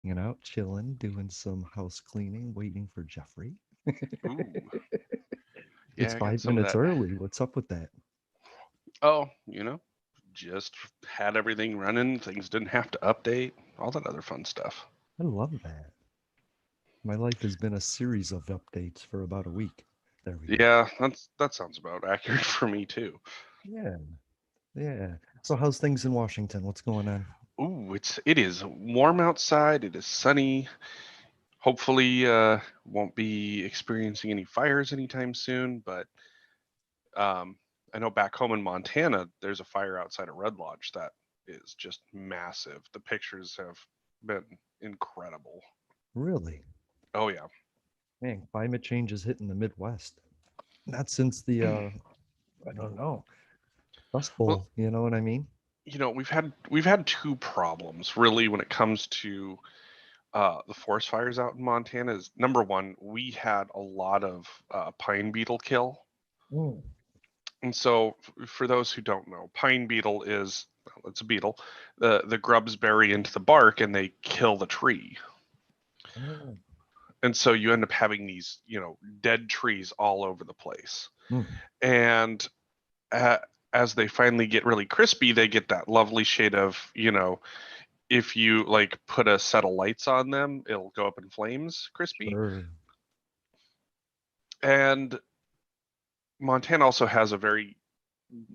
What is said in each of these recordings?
hanging out, chilling, doing some house cleaning, waiting for Jeffrey. Ooh, yeah, It's I got five some of minutes that. early. What's up with that? Oh, just had everything running. Things didn't have to update. All that other fun stuff. I love that. My life has been a series of updates for about a week. There we go. Yeah, that sounds about accurate for me too. Yeah, yeah. So how's things in Washington? What's going on? Ooh, it is warm outside. It is sunny. Hopefully, won't be experiencing any fires anytime soon. But um, I know back home in Montana, there's a fire outside of Red Lodge that is just massive. The pictures have been incredible. Really? Oh yeah. Man, climate change is hitting the Midwest. Not since the I don't know, Dust Well, Bowl, you know what I mean? we've had two problems really when it comes to the forest fires out in Montana. Is number one, we had a lot of pine beetle kill. Mm. And so, for those who don't know, pine beetle is, well, it's a beetle. The grubs bury into the bark and they kill the tree. Oh. And so you end up having these, dead trees all over the place. Mm. And uh, as they finally get really crispy, they get that lovely shade of, if you like put a set of lights on them, it'll go up in flames, crispy. Sure. And Montana also has a very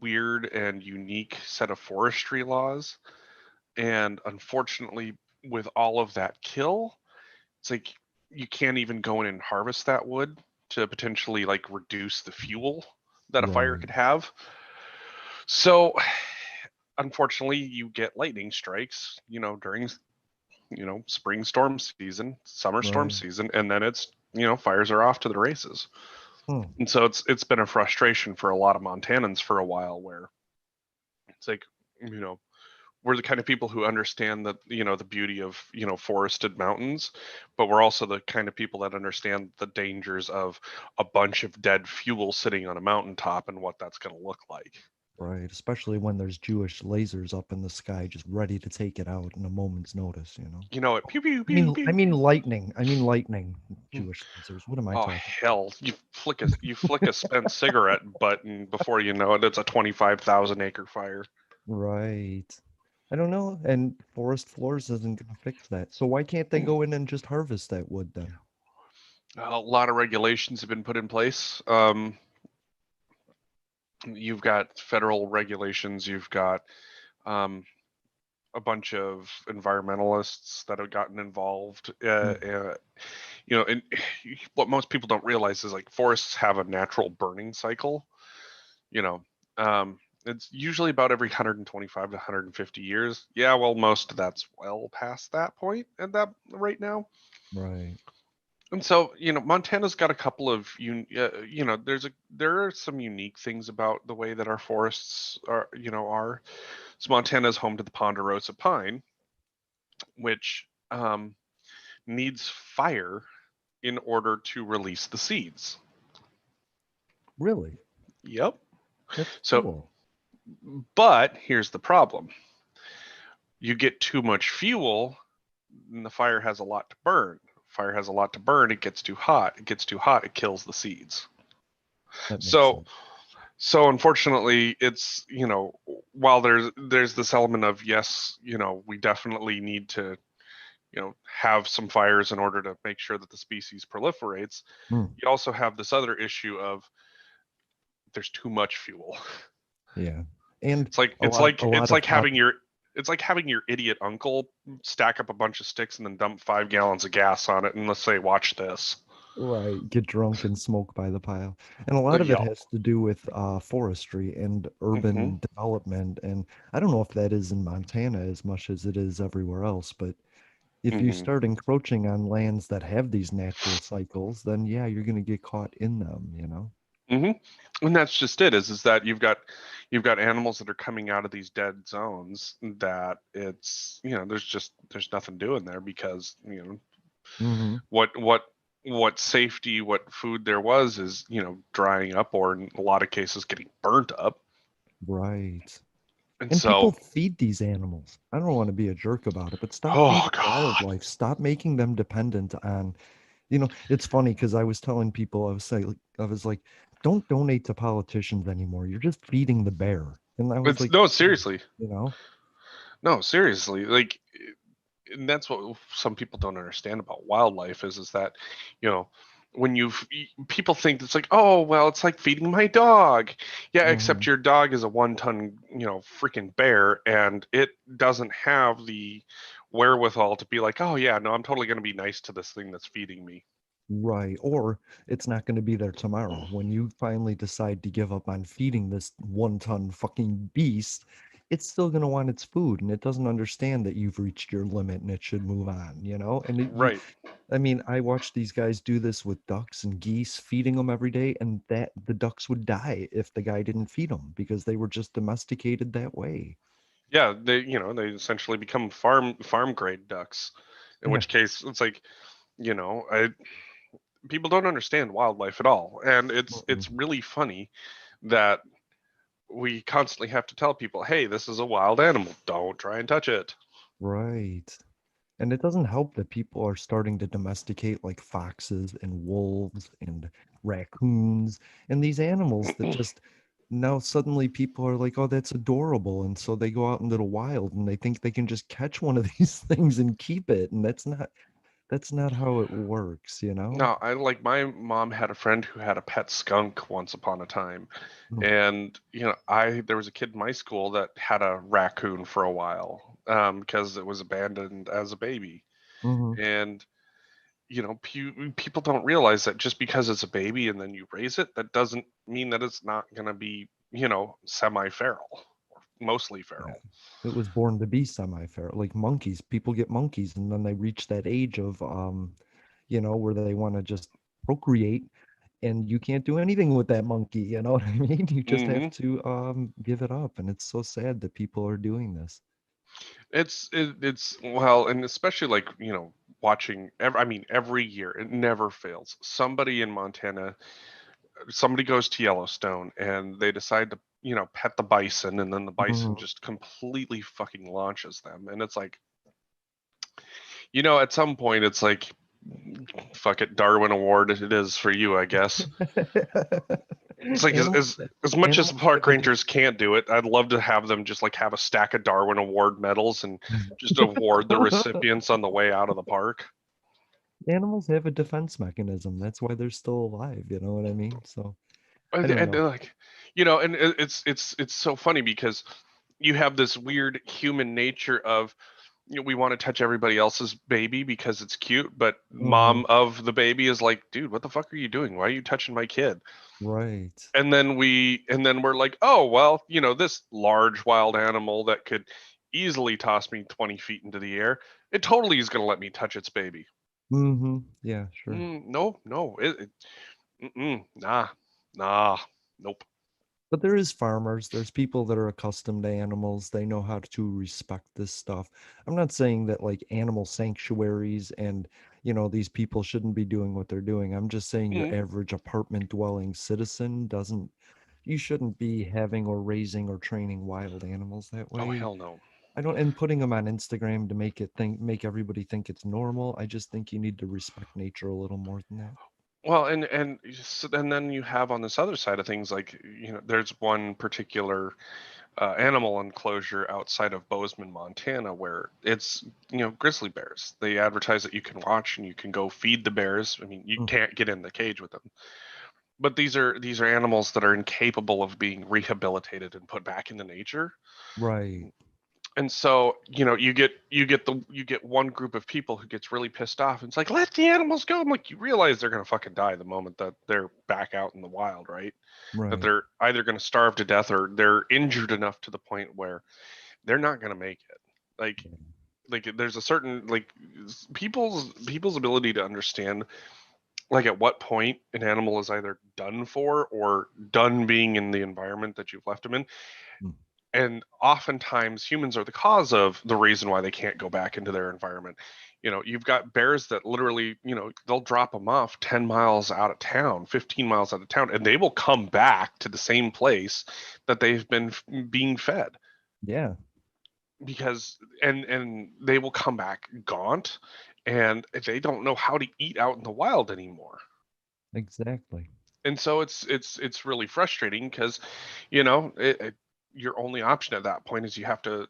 weird and unique set of forestry laws. And unfortunately, with all of that kill, it's like you can't even go in and harvest that wood to potentially like reduce the fuel that a fire Right. could have. So unfortunately, you get lightning strikes, during spring storm season, summer storm Right. season, and then it's fires are off to the races. Hmm. And so it's been a frustration for a lot of Montanans for a while, where it's like, you know we're the kind of people who understand that the beauty of forested mountains, but we're also the kind of people that understand the dangers of a bunch of dead fuel sitting on a mountaintop and what that's going to look like. Right. Especially when there's Jewish lasers up in the sky just ready to take it out in a moment's notice, you know? It pew pew I pew mean I pew. mean lightning. I mean lightning. Jewish lasers. What am I Oh talking? hell, you flick a spent cigarette button, before you know it, it's a 25,000 acre fire. Right. I don't know. And forest floors isn't gonna fix that. So why can't they go in and just harvest that wood then? A lot of regulations have been put in place. You've got federal regulations. You've got um, a bunch of environmentalists that have gotten involved. Mm. And what most people don't realize is like forests have a natural burning cycle. You know, it's usually about every 125 to 150 years. Yeah, well, most of that's well past that point at that right now. Right. And so, Montana's got a couple of there are some unique things about the way that our forests are. So Montana's home to the ponderosa pine, which needs fire in order to release the seeds. Really? Yep. That's So, cool. but here's the problem: you get too much fuel, and the fire has a lot to burn. Fire has a lot to burn. It gets too hot. It gets too hot. It kills the seeds. That makes So, sense. so unfortunately, it's while there's this element of, yes, we definitely need to have some fires in order to make sure that the species proliferates. Mm. You also have this other issue of there's too much fuel. Yeah. And It's like a it's lot like a lot it's of like hot. having your idiot uncle stack up a bunch of sticks and then dump 5 gallons of gas on it and let's say watch this. Right, get drunk and smoke by the pile. And a lot of it Yeah. has to do with forestry and Hmm. urban development. And I don't know if that is in Montana as much as it is everywhere else, but if you Hmm. start encroaching on lands that have these natural cycles, then yeah, you're going to get caught in them, you know? Hmm. And that's just it, is that you've got animals that are coming out of these dead zones that it's there's nothing doing there because Hmm. what safety, what food there was is drying up, or in a lot of cases getting burnt up. Right. And And people so, feed these animals. I don't want to be a jerk about it, but stop oh feeding God. wildlife. Stop making them dependent on, it's funny because I was telling people, I was like, don't donate to politicians anymore. You're just feeding the bear. And I was It's like, no, "Hmm," seriously. you know? No, seriously. Like, and that's what some people don't understand about wildlife is that, you know, when people think it's like, oh well, it's like feeding my dog. Yeah, except Mhm. your dog is a 1 ton, freaking bear, and it doesn't have the wherewithal to be like, oh yeah, no, I'm totally gonna be nice to this thing that's feeding me. Right. Or it's not going to be there tomorrow. When you finally decide to give up on feeding this 1 ton fucking beast, it's still going to want its food and it doesn't understand that you've reached your limit and it should move on, And Right. I mean, I watched these guys do this with ducks and geese, feeding them every day, and that the ducks would die if the guy didn't feed them because they were just domesticated that way. Yeah, they essentially become farm grade ducks. In Yeah. which case, it's like, I people don't understand wildlife at all, and Mm-mm. it's really funny that we constantly have to tell people, hey, this is a wild animal, don't try and touch it. Right. And it doesn't help that people are starting to domesticate like foxes and wolves and raccoons and these animals that just now suddenly people are like, oh, that's adorable. And so they go out into the wild and they think they can just catch one of these things and keep it. And that's not how it works, you know? No, I like my mom had a friend who had a pet skunk once upon a time, Mm. and I there was a kid in my school that had a raccoon for a while, because it was abandoned as a baby. Hmm. And people don't realize that just because it's a baby and then you raise it, that doesn't mean that it's not going to be, semi-feral or mostly Yeah. feral. It was born to be semi-feral, like monkeys. People get monkeys and then they reach that age of where they want to just procreate and you can't do anything with that monkey, you know what I mean? You just have Hmm. to give it up, and it's so sad that people are doing this. It's well, and especially like watching. I mean, every year it never fails. Somebody in Montana, somebody goes to Yellowstone and they decide to pet the bison, and then the bison Mhm. just completely fucking launches them, and it's like at some point it's like fuck it, Darwin Award it is for you, I guess. It's like as Animals, as, as much as animals park have a def- rangers can't do it, I'd love to have them just like have a stack of Darwin Award medals and just award the recipients on the way out of the park. animals have a defense mechanism. That's why they're still alive. You know what I mean? So I And, don't and know. like, and it's so funny because you have this weird human nature of we want to touch everybody else's baby because it's cute, but Hmm. mom of the baby is like, dude, what the fuck are you doing? Why are you touching my kid? Right. And then we're like, oh well, this large wild animal that could easily toss me 20 feet into the air, it totally is going to let me touch its baby. Hmm. Yeah, sure. No, no, nah, nah, nope. But there is farmers, there's people that are accustomed to animals. They know how to respect this stuff. I'm not saying that like animal sanctuaries and, these people shouldn't be doing what they're doing. I'm just saying your Mm, average apartment dwelling citizen doesn't, you shouldn't be having or raising or training wild animals that oh way. hell no. I don't, and putting them on Instagram to make everybody think it's normal. I just think you need to respect nature a little more than that. Well, and then you have on this other side of things, like there's one particular animal enclosure outside of Bozeman, Montana, where it's grizzly bears. They advertise that you can watch and you can go feed the bears. I mean, you Mm. can't get in the cage with them, but these are animals that are incapable of being rehabilitated and put back into nature. Right. And so you get one group of people who gets really pissed off and it's like, let the animals go. I'm like, you realize they're gonna fucking die the moment that they're back out in the wild, right? That Right. they're either gonna starve to death or they're injured enough to the point where they're not gonna make it. Like there's a certain like people's ability to understand like at what point an animal is either done for or done being in the environment that you've left them in. Mm. And oftentimes humans are the cause of the reason why they can't go back into their environment. You've got bears that literally, they'll drop them off 10 miles out of town, 15 miles out of town, and they will come back to the same place that they've been being fed. Yeah, because and they will come back gaunt, and they don't know how to eat out in the wild anymore. exactly. And so it's really frustrating because your only option at that point is you have to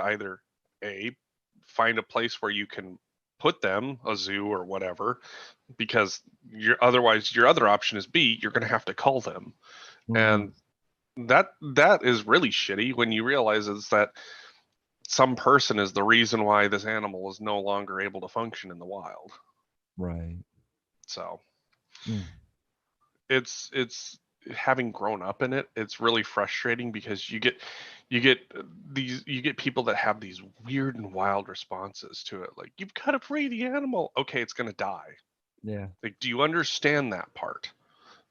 either a find a place where you can put them, a zoo or whatever, because otherwise your other option is b, you're going to have to cull them. Hmm. And that is really shitty when you realize is that some person is the reason why this animal is no longer able to function in the wild. Right. So Mm. it's having grown up in it, it's really frustrating because you get you get people that have these weird and wild responses to it, like, you've got to free the animal. Okay, it's going to die. Yeah. Like, do you understand that part?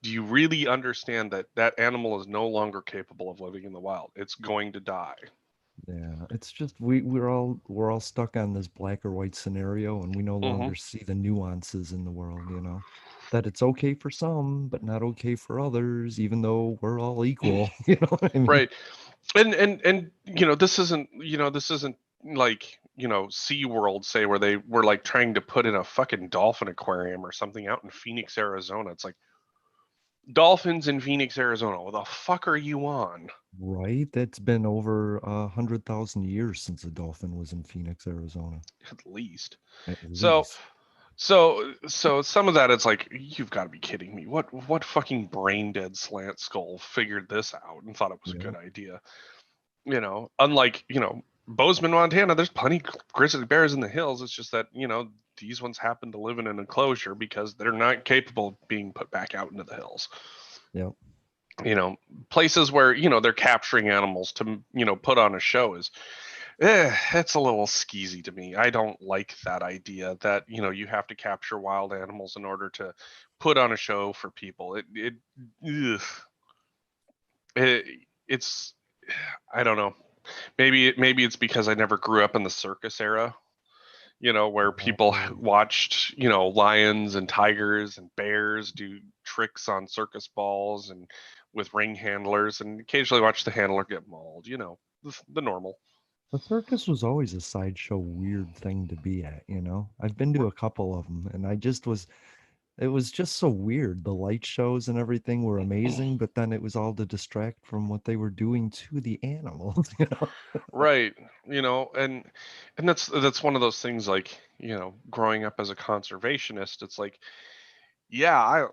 Do you really understand that that animal is no longer capable of living in the wild? It's going to die. Yeah, it's just we're all stuck on this black or white scenario, and we no Hmm. longer see the nuances in the world, you know. That it's okay for some, but not okay for others, even though we're all equal, you know what I mean? Right. And this isn't like Sea World, say, where they were like trying to put in a fucking dolphin aquarium or something out in Phoenix, Arizona. It's like, dolphins in Phoenix, Arizona. What the fuck are you on? Right? That's been over 100,000 years since a dolphin was in Phoenix, Arizona, At least. at So least. so some of that, it's like, you've got to be kidding me. What fucking brain dead slant skull figured this out and thought it was a Yeah. good idea? Unlike, Bozeman, Montana, there's plenty of grizzly bears in the hills. It's just that, these ones happen to live in an enclosure because they're not capable of being put back out into the hills. Yep. You know, Places where, they're capturing animals to, put on a show is, it's a little skeezy to me. I don't like that idea that, you have to capture wild animals in order to put on a show for people. Ugh. it it's, I don't know. Maybe it's because I never grew up in the circus era, where people Oh, watched, lions and tigers and bears do tricks on circus balls and with ring handlers, and occasionally watch the handler get mauled, the normal. the circus was always a sideshow weird thing to be at, you know? I've been to a couple of them, and it was just so weird. The light shows and everything were amazing, but then it was all to distract from what they were doing to the animals, you know? Right. And that's one of those things, like, growing up as a conservationist, it's like, yeah,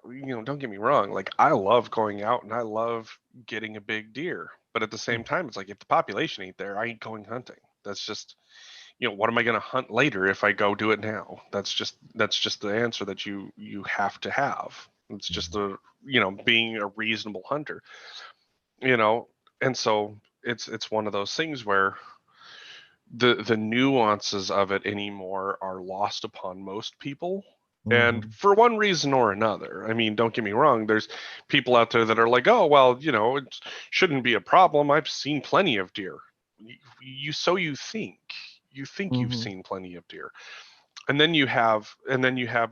don't get me wrong, like, I love going out and I love getting a big deer, but at the Mm. same time, it's like, if the population ain't there, I ain't going hunting. That's just, what am I going to hunt later if I go do it now? That's just the answer that you have to have. It's just being a reasonable hunter, you know. And so it's one of those things where the nuances of it anymore are lost upon most people. And Hmm. for one reason or another, I mean, don't get me wrong, there's people out there that are like, oh, well, it shouldn't be a problem. I've seen plenty of deer. You think you've Hmm. seen plenty of deer. And then you have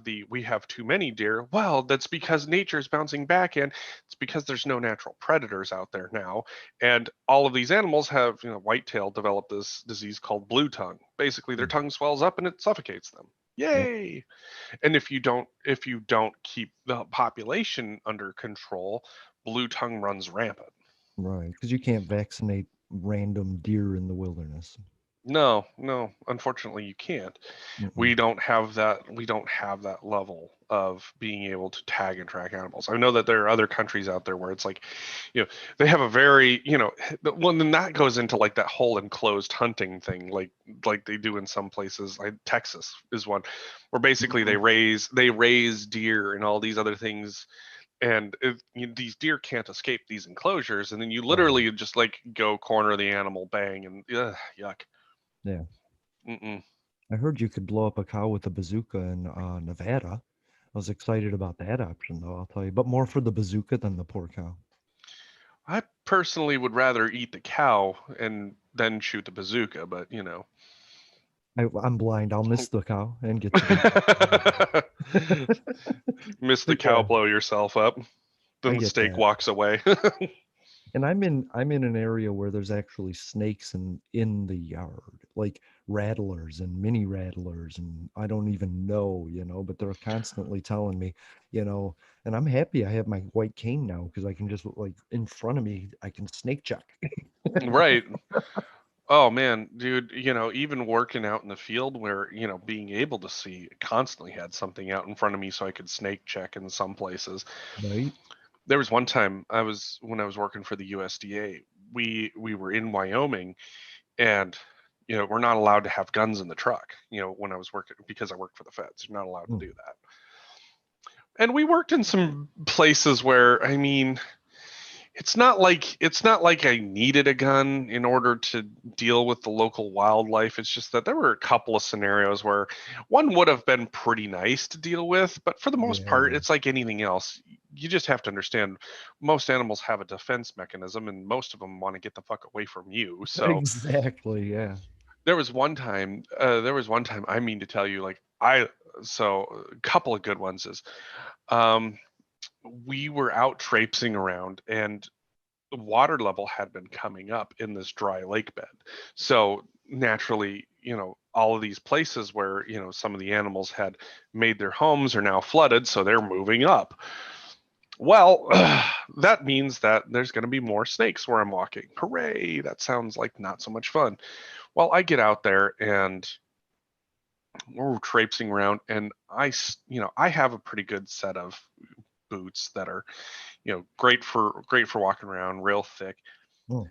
the, we have too many deer. Well, that's because nature's bouncing back, and it's because there's no natural predators out there now. And all of these animals have, whitetail developed this disease called blue tongue. Basically, their tongue swells up and it suffocates them. Yep. Yay. And if you don't keep the population under control, blue tongue runs rampant. Right. Because you can't vaccinate random deer in the wilderness. No, no, unfortunately you can't. Mm-mm. We don't have that level of being able to tag and track animals. I know that there are other countries out there where it's like, they have a very, well, then that goes into like that whole enclosed hunting thing, like they do in some places. Like Texas is one, where basically they Mhm. raise deer and all these other things, and these deer can't escape these enclosures, and then you Right. literally just like go corner the animal, bang, and yuck. Yeah. Mm-mm. I heard you could blow up a cow with a bazooka in Nevada. I was excited about that option, though, I'll tell you. But more for the bazooka than the poor cow. I personally would rather eat the cow and then shoot the bazooka, but I'm blind. I'll miss the cow and get to the bazooka. miss the But cow, yeah, blow yourself up. I Then the get steak that. walks away. And I'm in an area where there's actually snakes in the yard, like rattlers and mini rattlers, and I don't even know, but they're constantly telling me, and I'm happy I have my white cane now because I can just like in front of me, I can snake check. Right. Oh man, dude, even working out in the field where, being able to see constantly had something out in front of me so I could snake check in some places. Right? There was one time when I was working for the USDA, we were in Wyoming and we're not allowed to have guns in the truck, when I was working because I worked for the feds. You're not allowed to Mm, do that. And we worked in some places where, I mean, it's not like I needed a gun in order to deal with the local wildlife. It's just that there were a couple of scenarios where one would have been pretty nice to deal with, but for the most part, yeah, it's like anything else. You just have to understand most animals have a defense mechanism and most of them want to get the fuck away from you. So exactly. Yeah. there was one time I mean to tell you, like, a couple of good ones is um we were out traipsing around and the water level had been coming up in this dry lake bed. So naturally, all of these places where, some of the animals had made their homes are now flooded, so they're moving up. Well, that means that there's going to be more snakes where I'm walking. Hooray! That sounds like not so much fun. Well, I get out there and we're traipsing around, and I have a pretty good set of boots that are, great for walking around, real thick. Mm.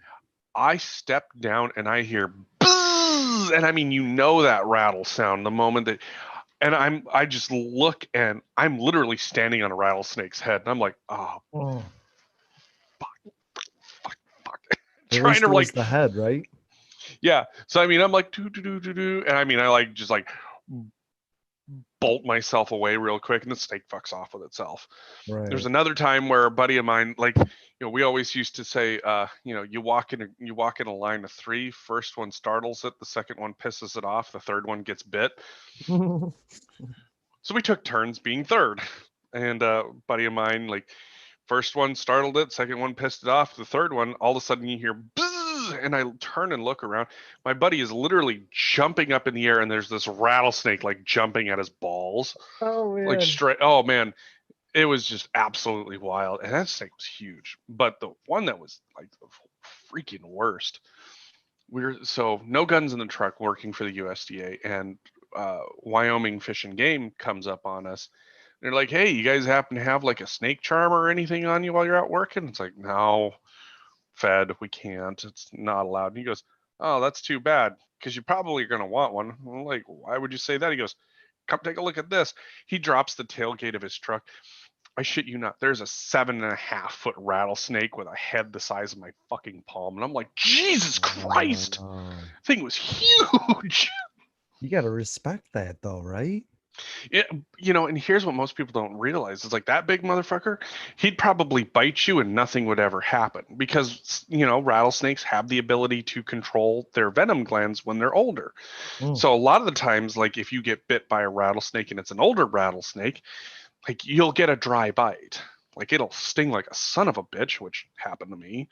I step down and I hear buzz, and I mean, that rattle sound the moment that, and I just look and I'm literally standing on a rattlesnake's head, and I'm like, oh Oh, fuck, fuck, at trying least to it was like, the head, right? yeah. So I mean, I'm like do do do do do, and I mean, I like just like bolt myself away real quick, and the snake fucks off with itself. There's Right. another time where a buddy of mine, like, we always used to say, you walk in a line of three. First one startles it, the second one pisses it off, the third one gets bit. So we took turns being third. And a buddy of mine, like, first one startled it, second one pissed it off, the third one, all of a sudden you hear bzzz, and I turn and look around. My buddy is literally jumping up in the air, and there's this rattlesnake like jumping at his balls, Oh like man. straight. Oh man, it was just absolutely wild, and that snake was huge. But the one that was like the freaking worst, so no guns in the truck working for the USDA, and Wyoming Fish and Game comes up on us. They're like, "Hey, you guys happen to have like a snake charm or anything on you while you're out working?" It's like, "No, Fed, we can't. It's not allowed." And he goes, "Oh, that's too bad, because you probably are gonna want one." I'm like, "Why would you say that?" He goes, "Come take a look at this." He drops the tailgate of his truck. I shit you not. There's a 7.5 foot rattlesnake with a head the size of my fucking palm, and I'm like, Jesus Christ, Wow. thing was huge. You got to respect that though, right? It, and here's what most people don't realize: it's like that big motherfucker. He'd probably bite you, and nothing would ever happen because rattlesnakes have the ability to control their venom glands when they're older. Mm, So a lot of the times, like if you get bit by a rattlesnake and it's an older rattlesnake, like you'll get a dry bite. Like it'll sting like a son of a bitch, which happened to me.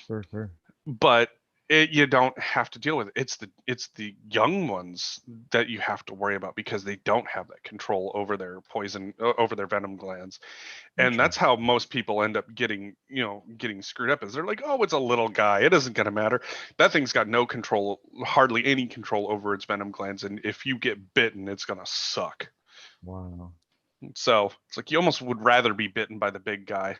sure, sure. But you don't have to deal with it. It's the young ones that you have to worry about because they don't have that control over their poison, over their venom glands, and that's Interesting. how most people end up getting screwed up. Is they're like, oh, it's a little guy, it isn't going to matter. That thing's got no control, hardly any control over its venom glands, and if you get bitten, it's going to suck. Wow. So it's like you almost would rather be bitten by the big guy.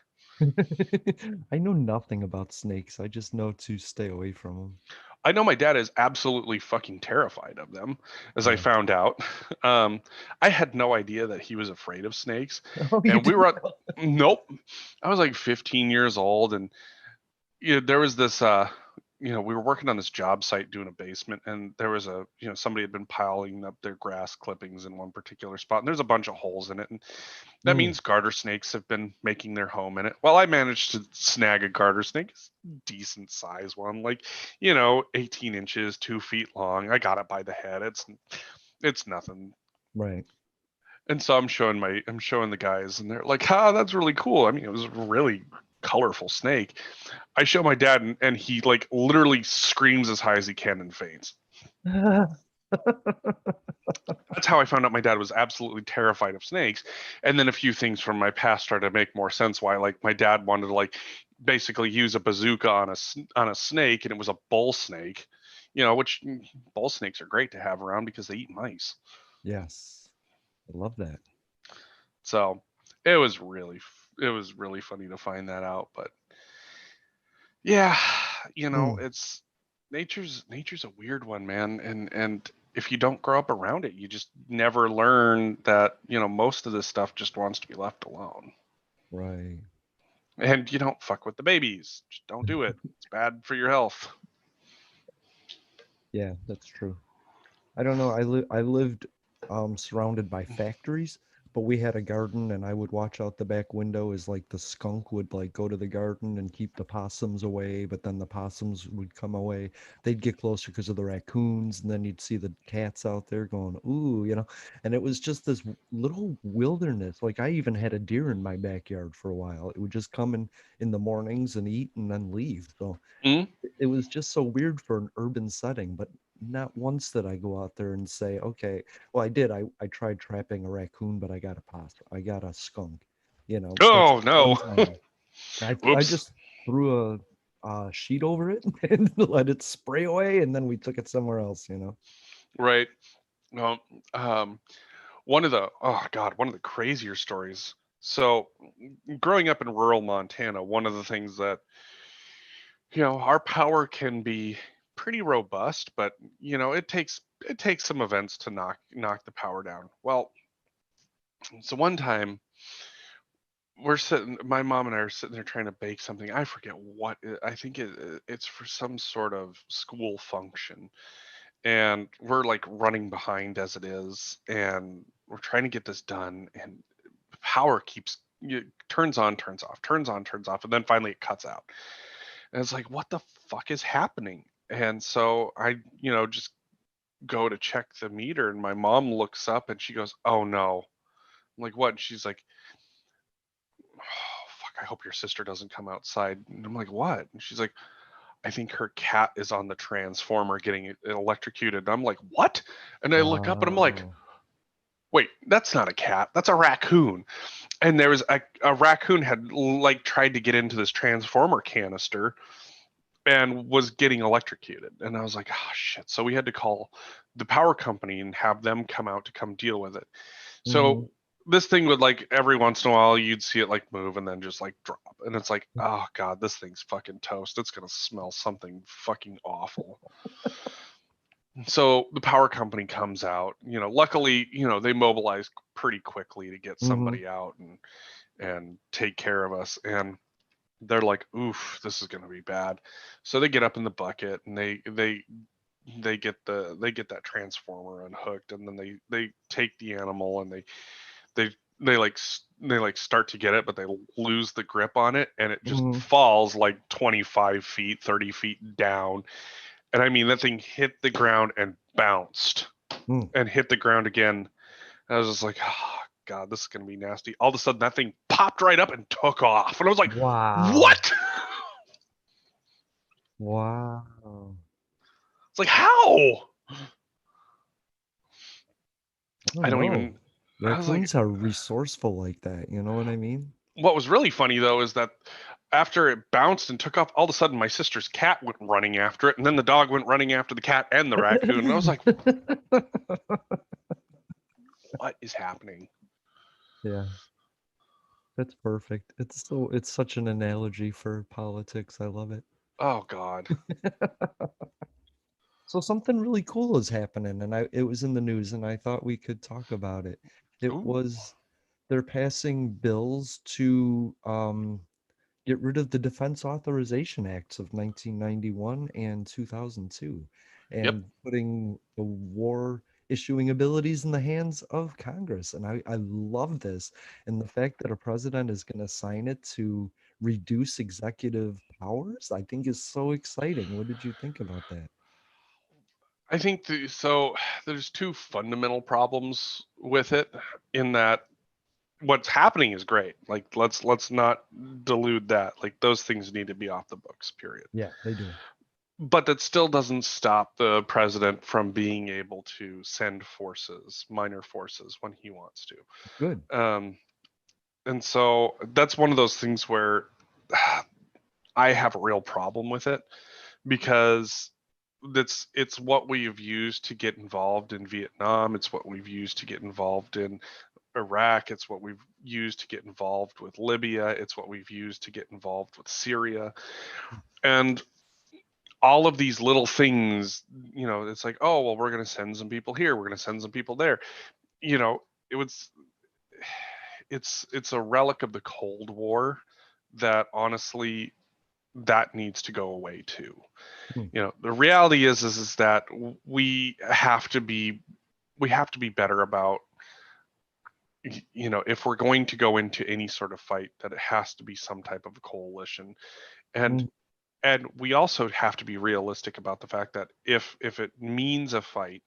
I know nothing about snakes. I just know to stay away from I know my dad is absolutely fucking terrified of them, as I them. found out. Um, I had no idea that he was afraid of snakes. Yeah. Oh, you And we didn't were at, know. nope. I was like 15 years old, and there was this we were working on this job site doing a basement, and there was somebody had been piling up their grass clippings in one particular spot, and there's a bunch of holes in it, and that Mm, means garter snakes have been making their home in it. Well, I managed to snag a garter snake, decent size one, like 18 inches, 2 feet long. I got it by the head. It's nothing. right. And so I'm showing the guys, and they're like, "Ah, that's really cool." I mean, it was really colorful snake. I show my dad, and he like literally screams as high as he can and faints. That's how I found out my dad was absolutely terrified of snakes. And then a few things from my past started to make more sense. Why, like, my dad wanted to like basically use a bazooka on a snake, and it was a bull snake, which bull snakes are great to have around because they eat mice. Yes, I love that. So it was really funny to find that out. But yeah, Mm, it's nature's a weird one, man. And if you don't grow up around it, you just never learn that, most of this stuff just wants to be left alone. right. And you don't fuck with the babies. Just don't do it. It's bad for your health. Yeah, that's true. I don't know. I lived surrounded by factories, but we had a garden and I would watch out the back window as like the skunk would like go to the garden and keep the possums away, but then the possums would come away. They'd get closer because of the raccoons, and then you'd see the cats out there going, "Ooh," and it was just this little wilderness. Like I even had a deer in my backyard for a while. It would just come in the mornings and eat and then leave. So Mm? it was just so weird for an urban setting, but not once did I go out there and say, okay, well, I did. I tried trapping a raccoon, but I got a possum. I got a skunk. That's Oh one no. time. I Whoops. just threw a sheet over it and let it spray away, and then we took it somewhere else. Right. No. Um, one of the crazier stories. So, growing up in rural Montana, one of the things that, our power can be pretty robust, but it takes some events to knock the power down. Well, so one time my mom and I are sitting there trying to bake something. I forget what. I think it's for some sort of school function, and we're like running behind as it is, and we're trying to get this done, and the power turns on, turns off, turns on, turns off, and then finally it cuts out. And it's like, what the fuck is happening? And so I, just go to check the meter, and my mom looks up and she goes, "Oh no." I'm like, "What?" And she's like, "Oh fuck, I hope your sister doesn't come outside." And I'm like, "What?" And she's like, "I think her cat is on the transformer getting electrocuted." And I'm like, "What?" And I look up and I'm like, Wow. "Wait, that's not a cat. That's a raccoon." And there was a raccoon had like tried to get into this transformer canister and was getting electrocuted. And I was like, "Oh shit." So we had to call the power company and have them come out to come deal with it. Hmm. So this thing would, like, every once in a while you'd see it like move and then just like drop. And it's like, "Oh god, this thing's fucking toast. It's going to smell something fucking awful." So the power company comes out, luckily, they mobilize pretty quickly to get Hmm. somebody out and take care of us. And they're like, "Oof, this is going to be bad." So they get up in the bucket and they get that transformer unhooked, and then they take the animal, and they they start to get it, but they lose the grip on it, and it just Hmm. falls like 25 feet, 30 feet down. And I mean, that thing hit the ground and bounced Hmm. and hit the ground again. I was just like, "Oh god, this is going to be nasty." All of a sudden that thing popped right up and took off, and I was like, Wow. "What?" Wow. It's like, how? I I don't don't know. even. I was like, Raccoons are resourceful like that. You know what I mean? what was really funny though is that after it bounced and took off, all of a sudden my sister's cat went running after it, and then the dog went running after the cat and the raccoon. And I was like, what is happening? Yeah, that's perfect. It's such an analogy for politics. I love it. Oh God. So something really cool is happening, and it was in the news, and I thought we could talk about it. It Ooh. was they're passing bills to get rid of the Defense Authorization Acts of 1991 and 2002, Yep. and putting the war issuing abilities in the hands of Congress. And I love this. And the fact that a president is going to sign it to reduce executive powers, I think is so exciting. What did you think about that? I think so. There's two fundamental problems with it, in that what's happening is great. Like let's not delude that. Like those things need to be off the books, period. Yeah, they do. But that still doesn't stop the president from being able to send forces, minor forces, when he wants Good. to. And so that's one of those things where I have a real problem with it, because it's what we've used to get involved in Vietnam. It's what we've used to get involved in Iraq. It's what we've used to get involved with Libya. It's what we've used to get involved with Syria. And all of these little things, it's like, oh, well, we're going to send some people here. We're going to send some people there. You know, it was, it's a relic of the Cold War that honestly, that needs to go away too. Hmm. The reality is that we have to be better about, if we're going to go into any sort of fight, that it has to be some type of a coalition. and Mm, and we also have to be realistic about the fact that if it means a fight,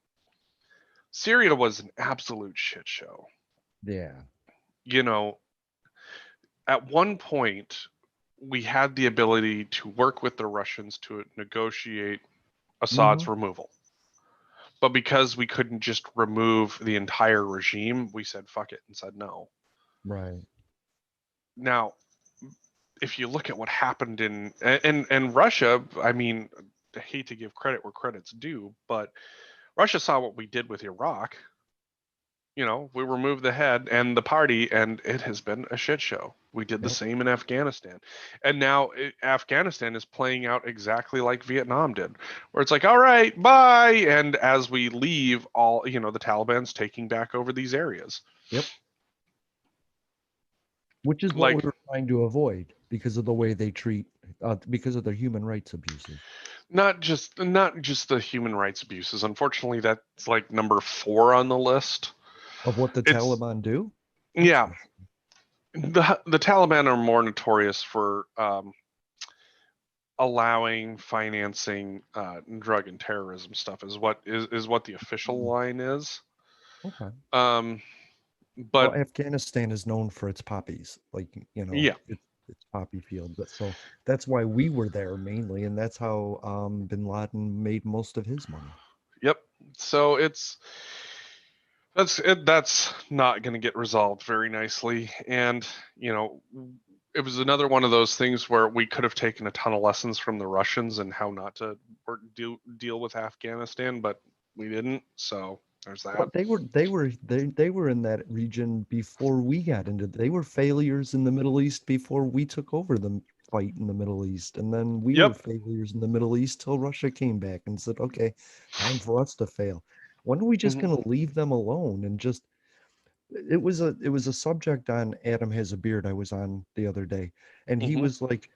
Syria was an absolute shit show. yeah. you know at one point we had the ability to work with the Russians to negotiate Hmm. Assad's removal. But because we couldn't just remove the entire regime, we said fuck it and said no. Right. Now, if you look at what happened in Russia, I mean, I hate to give credit where credit's due, but Russia saw what we did with Iraq. We removed the head and the party, and it has been a shit show. We did the Yep. same in Afghanistan. And now Afghanistan is playing out exactly like Vietnam did, where it's like, all right, bye. And as we leave, the Taliban's taking back over these areas. Yep. Which is what we Like, were trying to avoid because of the way they treat, because of their human rights abuses. not just the human rights abuses. Unfortunately, that's like number 4 on the list. Of what the It's Taliban do? Yeah, Interesting. the Taliban are more notorious for allowing financing drug and terrorism stuff, is what the official Mm, line is. okay. Um, Well, but Afghanistan is known for its poppies, like, yeah, it's poppy field. So that's why we were there mainly, and that's how Bin Laden made most of his money. yep. So that's not going to get resolved very nicely, and you know it was another one of those things where we could have taken a ton of lessons from the Russians and how not to deal with Afghanistan, but we didn't. So there's that. Well, they were in that region before we got into. They were failures in the Middle East before we took over the fight in the Middle East, and then we were Yep. failures in the Middle East till Russia came back and said, "Okay, time for us to fail." When are we just Hmm. going to leave them alone and just it was a subject on Adam Has a Beard I was on the other day, and he Hmm. was like,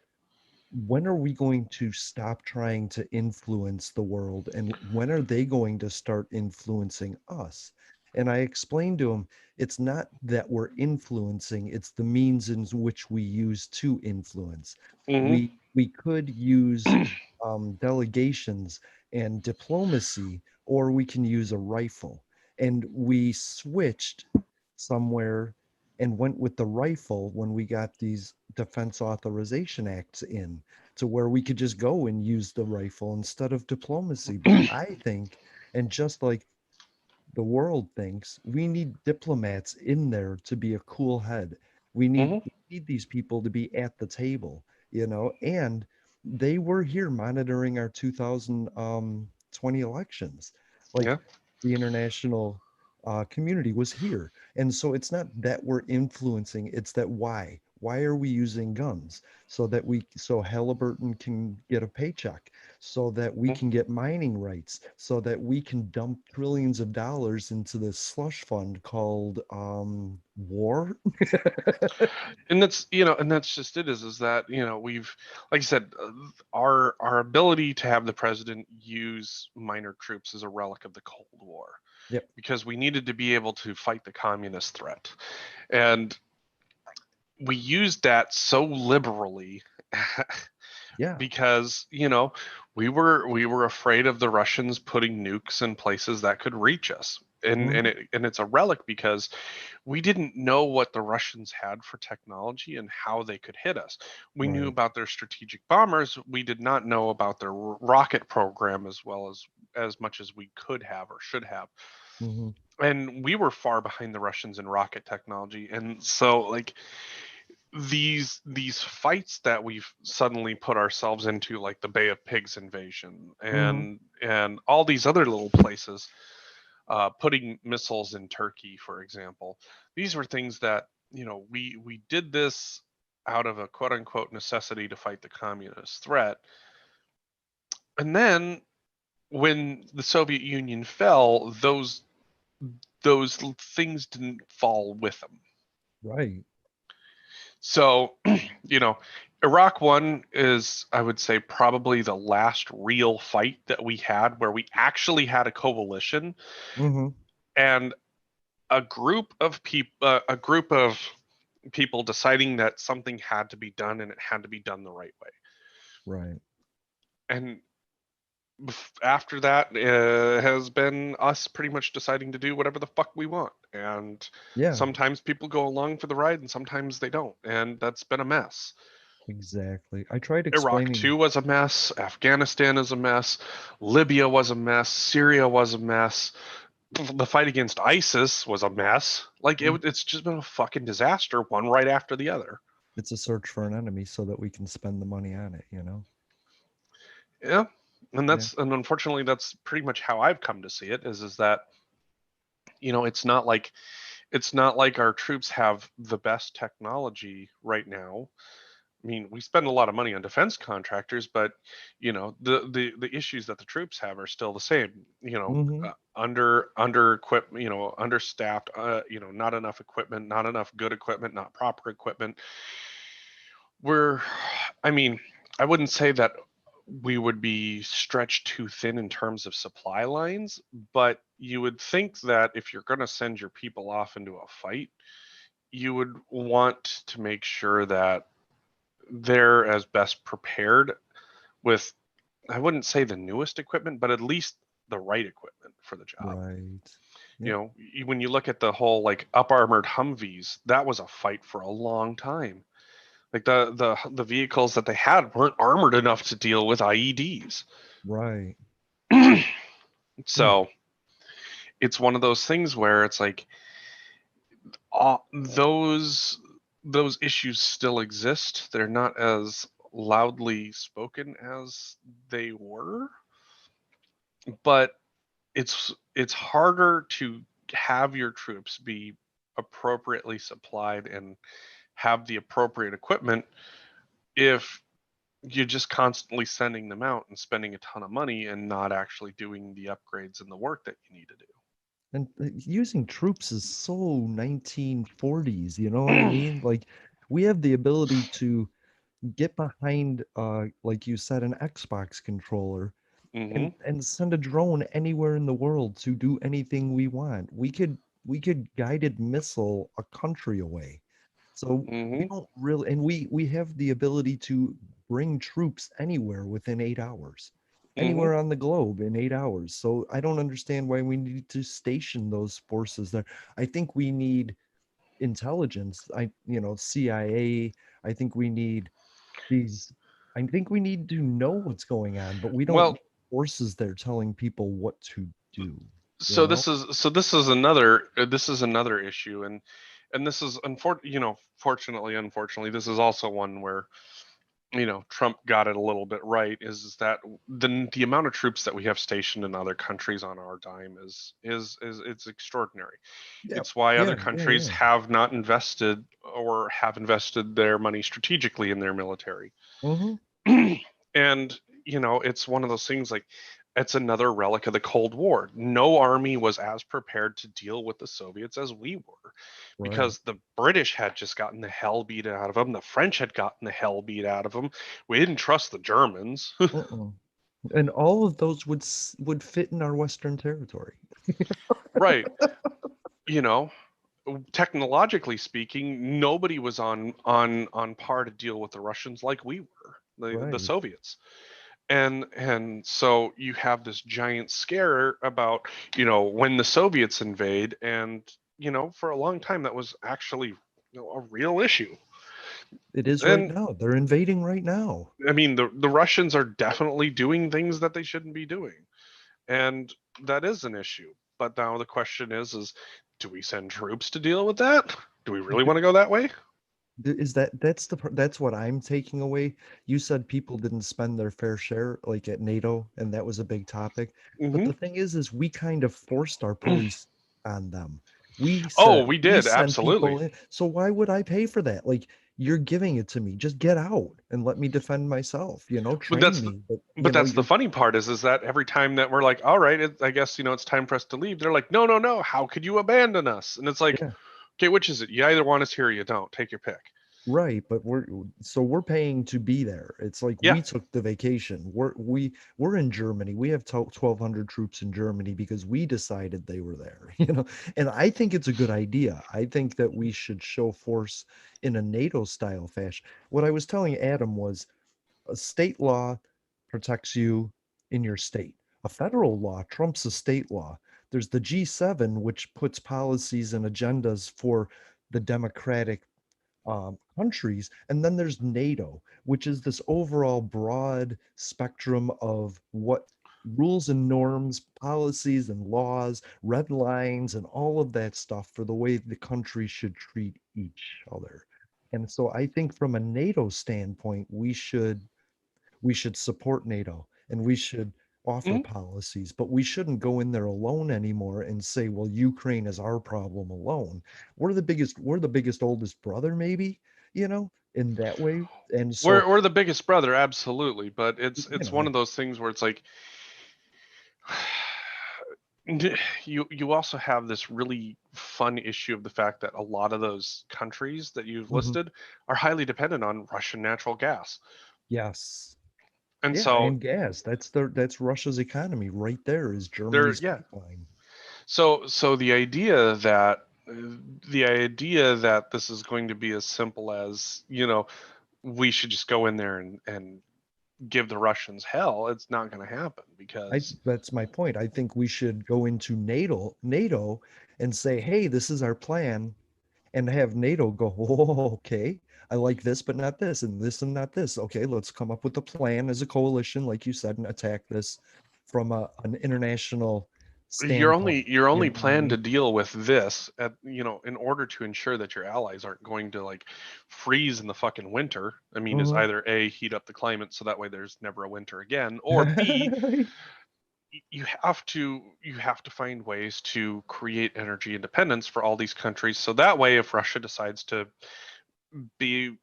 when are we going to stop trying to influence the world, and when are they going to start influencing us? And I explained to him, it's not that we're influencing, it's the means in which we use to influence. Hmm. We could use delegations and diplomacy, or we can use a rifle. And we switched somewhere and went with the rifle when we got these defense authorization acts in, to where we could just go and use the rifle instead of diplomacy. But I think, and just like the world thinks, we need diplomats in there to be a cool head. We need Hmm. we need these people to be at the table, and they were here monitoring our 2020 elections. Like, Yeah. the international community was here. And so it's not that we're influencing, it's that why are we using guns? So Halliburton can get a paycheck, so that we can get mining rights, so that we can dump trillions of dollars into this slush fund called war. And that's just it, is that we've, like I said, our ability to have the president use minor troops is a relic of the Cold War, Yep. because we needed to be able to fight the communist threat, and we used that so liberally Yeah. because we were afraid of the Russians putting nukes in places that could reach us. Mhm. And it's a relic because we didn't know what the Russians had for technology and how they could hit us. We knew Right. about their strategic bombers. We did not know about their rocket program as much as we could have or should have. Mhm. And we were far behind the Russians in rocket technology. And so like these fights that we've suddenly put ourselves into, like the Bay of Pigs invasion Mhm. and all these other little places, putting missiles in Turkey, for example. These were things that, we did this out of a quote unquote necessity to fight the communist threat. And then when the Soviet Union fell, those things didn't fall with them. Right. So, you know, Iraq One is, I would say, probably the last real fight that we had where we actually had a coalition Mhm. and a group of people deciding that something had to be done and it had to be done the right way. Right. And after that has been us pretty much deciding to do whatever the fuck we want. And Yeah. sometimes people go along for the ride and sometimes they don't. And that's been a mess. Exactly. I tried Iraq explaining. 2 was a mess. Afghanistan is a mess. Libya was a mess. Syria was a mess. The fight against ISIS was a mess. Like Mhm. it's just been a fucking disaster, one right after the other. It's a search for an enemy so that we can spend the money on it, you know? Yeah, and Yeah. unfortunately that's pretty much how I've come to see it. Is that it's not like our troops have the best technology right now. I mean, we spend a lot of money on defense contractors, but the issues that the troops have are still the same. Mhm. Under equipped, understaffed. Not enough equipment, not enough good equipment, not proper equipment. We're, I mean, I wouldn't say that we would be stretched too thin in terms of supply lines, but you would think that if you're going to send your people off into a fight, you would want to make sure that they're as best prepared with, I wouldn't say the newest equipment, but at least the right equipment for the job. Right. Yep. When you look at the whole like up armored Humvees, that was a fight for a long time. Like the vehicles that they had weren't armored enough to deal with IEDs. Right. Mm. So it's one of those things where it's like those issues still exist. They're not as loudly spoken as they were, but it's harder to have your troops be appropriately supplied and have the appropriate equipment if you're just constantly sending them out and spending a ton of money and not actually doing the upgrades and the work that you need to And using troops is so 1940s, you know what I do. mean? Like we have the ability to get behind like you said an Xbox controller Mhm. and send a drone anywhere in the world to do anything we want. We could guided missile a country away. So we Mhm. don't really, and we have the ability to bring troops anywhere within 8 hours, Mhm. anywhere on the globe in 8 hours. So I don't understand why we need to station those forces there. I think we need intelligence. CIA. I think we need these. I think we need to know what's going on, but we don't Well, need forces there telling people what to do. You so know? this is another issue, and this is fortunately, unfortunately, this is also one where Trump got it a little bit right. Is that the amount of troops that we have stationed in other countries on our dime is it's extraordinary. Yeah. It's why other Yeah. Yeah. countries Yeah. have not invested or have invested their money strategically in their military. Mm-hmm. And it's one of those things like it's another relic of the Cold War. No army was as prepared to deal with the Soviets as we were Right. because the British had just gotten the hell beat out of them. The French had gotten the hell beat out of them. We didn't trust the Germans. Uh-uh. And all of those would fit in our Western territory. Right. You know, technologically speaking, nobody was on par to deal with the Russians like we were, the Right. Soviets. And so you have this giant scare about, when the Soviets invade, and for a long time that was actually, a real issue. It is right And now. They're invading right now. I mean, the Russians are definitely doing things that they shouldn't be doing, and that is an issue. But now the question is do we send troops to deal with that? Do we really want to go that way? Is that's what I'm taking away. You said people didn't spend their fair share like at NATO, and that was a big topic. But Hmm. the thing is we kind of forced our police on them. We Oh, said we we did, sent absolutely. people in. So why would I pay for that? Like you're giving it to me. Just get out and let me defend myself, But train that's me. But but that's the you're funny part is that every time that we're like, all right, I guess it's time for us to leave. They're like, no, no, no. How could you abandon us? And it's like, yeah. okay, which is it? You either want us here or you don't. Take your pick. Right, but we're paying to be there. It's like Yeah. we took the vacation. We're in Germany. We have 1,200 troops in Germany because we decided they were there, And I think it's a good idea. I think that we should show force in a NATO style fashion. What I was telling Adam was a state law protects you in your state. A federal law trumps a state law. There's the G7, which puts policies and agendas for the democratic countries. And then there's NATO, which is this overall broad spectrum of what rules and norms, policies and laws, red lines, and all of that stuff for the way the country should treat each other. And so I think from a NATO standpoint, we should support NATO and we should offer Mhm. policies, but we shouldn't go in there alone anymore and say, well, Ukraine is our problem alone. We're the biggest, oldest brother, maybe, in that way. And so, We're the biggest brother, absolutely. But it's you it's know, one of like, those things where it's like you also have this really fun issue of the fact that a lot of those countries that you've mhm, listed are highly dependent on Russian natural gas. yes. And Yeah, so and gas. That's Russia's economy right there is there, Germany's yeah. pipeline. So the idea that this is going to be as simple as, we should just go in there and give the Russians hell, it's not going to happen I because That's my point. I think we should go into NATO and say, "Hey, this is our plan," and have NATO go, "Oh, okay. I like this, but not this and not this. Okay, let's come up with a plan as a coalition, like you said, and attack this from an international you're standpoint." only you're You only know what I planned to mean? deal with this in order to ensure that your allies aren't going to like freeze in the fucking winter. I mean, is Mhm. either A, heat up the climate so that way there's never a winter again, or B, you have to find ways to create energy independence for all these countries so that way if Russia decides to be,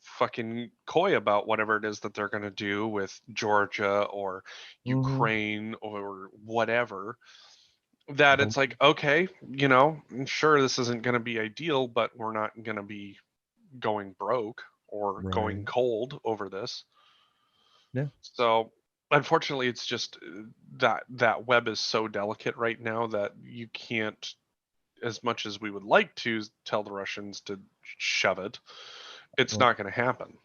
fucking coy about whatever it is that they're going to do with Georgia or Mhm. Ukraine or whatever, that The- it's like, okay, sure, this isn't going to be ideal, but we're not going to be going broke or going Right. cold over this. Yeah. So, unfortunately, it's just that web is so delicate right now that you can't, as much as we would like to tell the Russians to shove it, it's Well, not going to happen.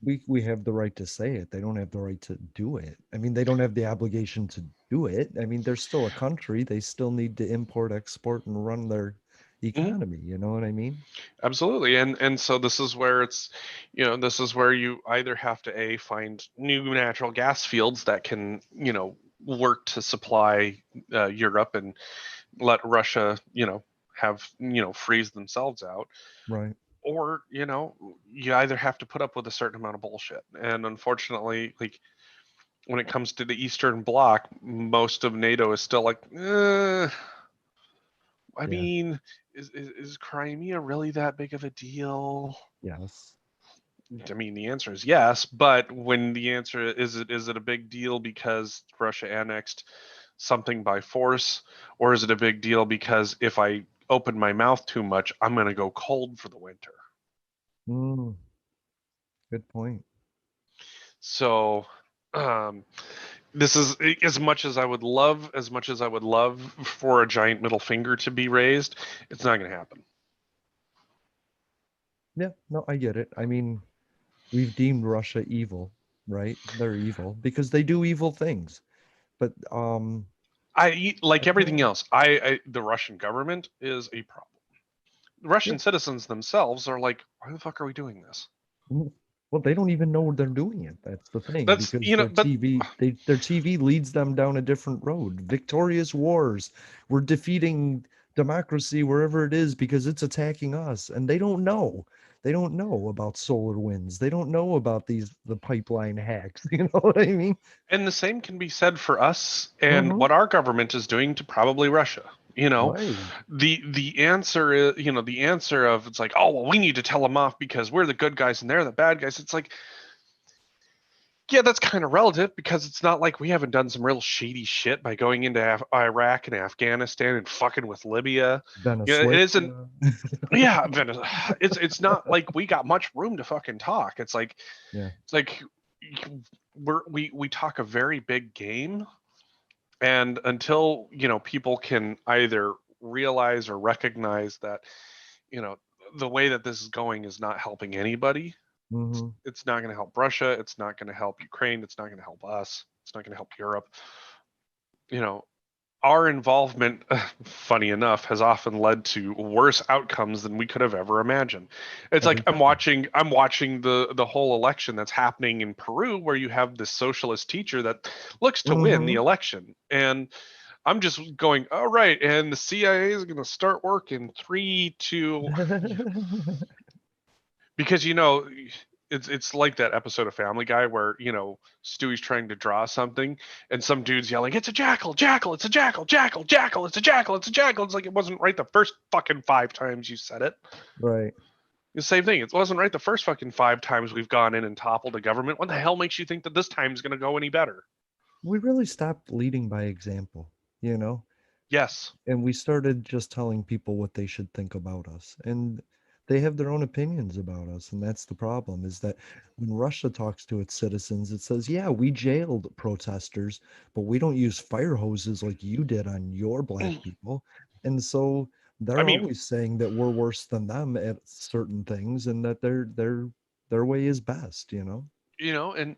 we have the right to say it. They don't have the right to do it. I mean, they don't have the obligation to do it. I mean, they're still a country. They still need to import, export, and run their Mhm. economy. You know what I mean? Absolutely, and so this is where this is where you either have to find new natural gas fields that can work to supply Europe and let Russia have freeze themselves out, Right. or you either have to put up with a certain amount of bullshit. And unfortunately, like when it comes to the Eastern Bloc, most of NATO is still like, I Yeah. mean, is Crimea really that big of a deal? Yes. I mean, the answer is yes, but when the answer is it a big deal because Russia annexed something by force, or is it a big deal because if I open my mouth too much, I'm going to go cold for the winter? Mm, good point. So, um, this is as much as I would love for a giant middle finger to be raised, it's not going to happen. Yeah. No, I get it. I mean, we've deemed Russia evil. right? They're evil because they do evil things. But Like I don't everything know. else, the Russian government is a problem. Yeah. Russian citizens themselves are like, why the fuck are we doing this? Well, they don't even know they're doing it. That's the thing, That's because their but TV leads them down a different road. Victorious wars. We're defeating democracy wherever it is because it's attacking us, and they don't know. They don't know about solar winds. They don't know about the pipeline hacks. You know what I mean? and the same can be said for us and Mm-hmm. what our government is doing to probably Russia. Right. The answer is, the answer of it's like, oh well, we need to tell them off because we're the good guys and they're the bad guys. It's like, yeah, that's kind of relative because it's not like we haven't done some real shady shit by going into Iraq and Afghanistan and fucking with Libya. It isn't. Venezuela. Yeah, it's not like we got much room to fucking talk. Yeah. It's like we talk a very big game, and until people can either realize or recognize that you know the way that this is going is not helping anybody. Mm-hmm. It's not going to help Russia. It's not going to help Ukraine. It's not going to help us. It's not going to help Europe. You know, our involvement, funny enough, has often led to worse outcomes than we could have ever imagined. It's like Every time. I'm watching the whole election that's happening in Peru, where you have this socialist teacher that looks to win the Mm-hmm. election, and I'm just going, all right, and the CIA is going to start work in 3, 2, because it's like that episode of Family Guy where Stewie's trying to draw something and some dude's yelling, "It's a jackal, jackal! It's a jackal, jackal, jackal! It's a jackal! It's a jackal!" It's like it wasn't right the first fucking 5 times you said it. Right. The same thing. It wasn't right the first fucking 5 times we've gone in and toppled a government. What the hell makes you think that this time's going to go any better? We really stopped leading by example, you know? Yes. And we started just telling people what they should think about us. And they have their own opinions about us. And that's the problem, is that when Russia talks to its citizens, it says, yeah, we jailed protesters, but we don't use fire hoses like you did on your black people. And so I they're mean, always saying that we're worse than them at certain things and that their way is best, you know? and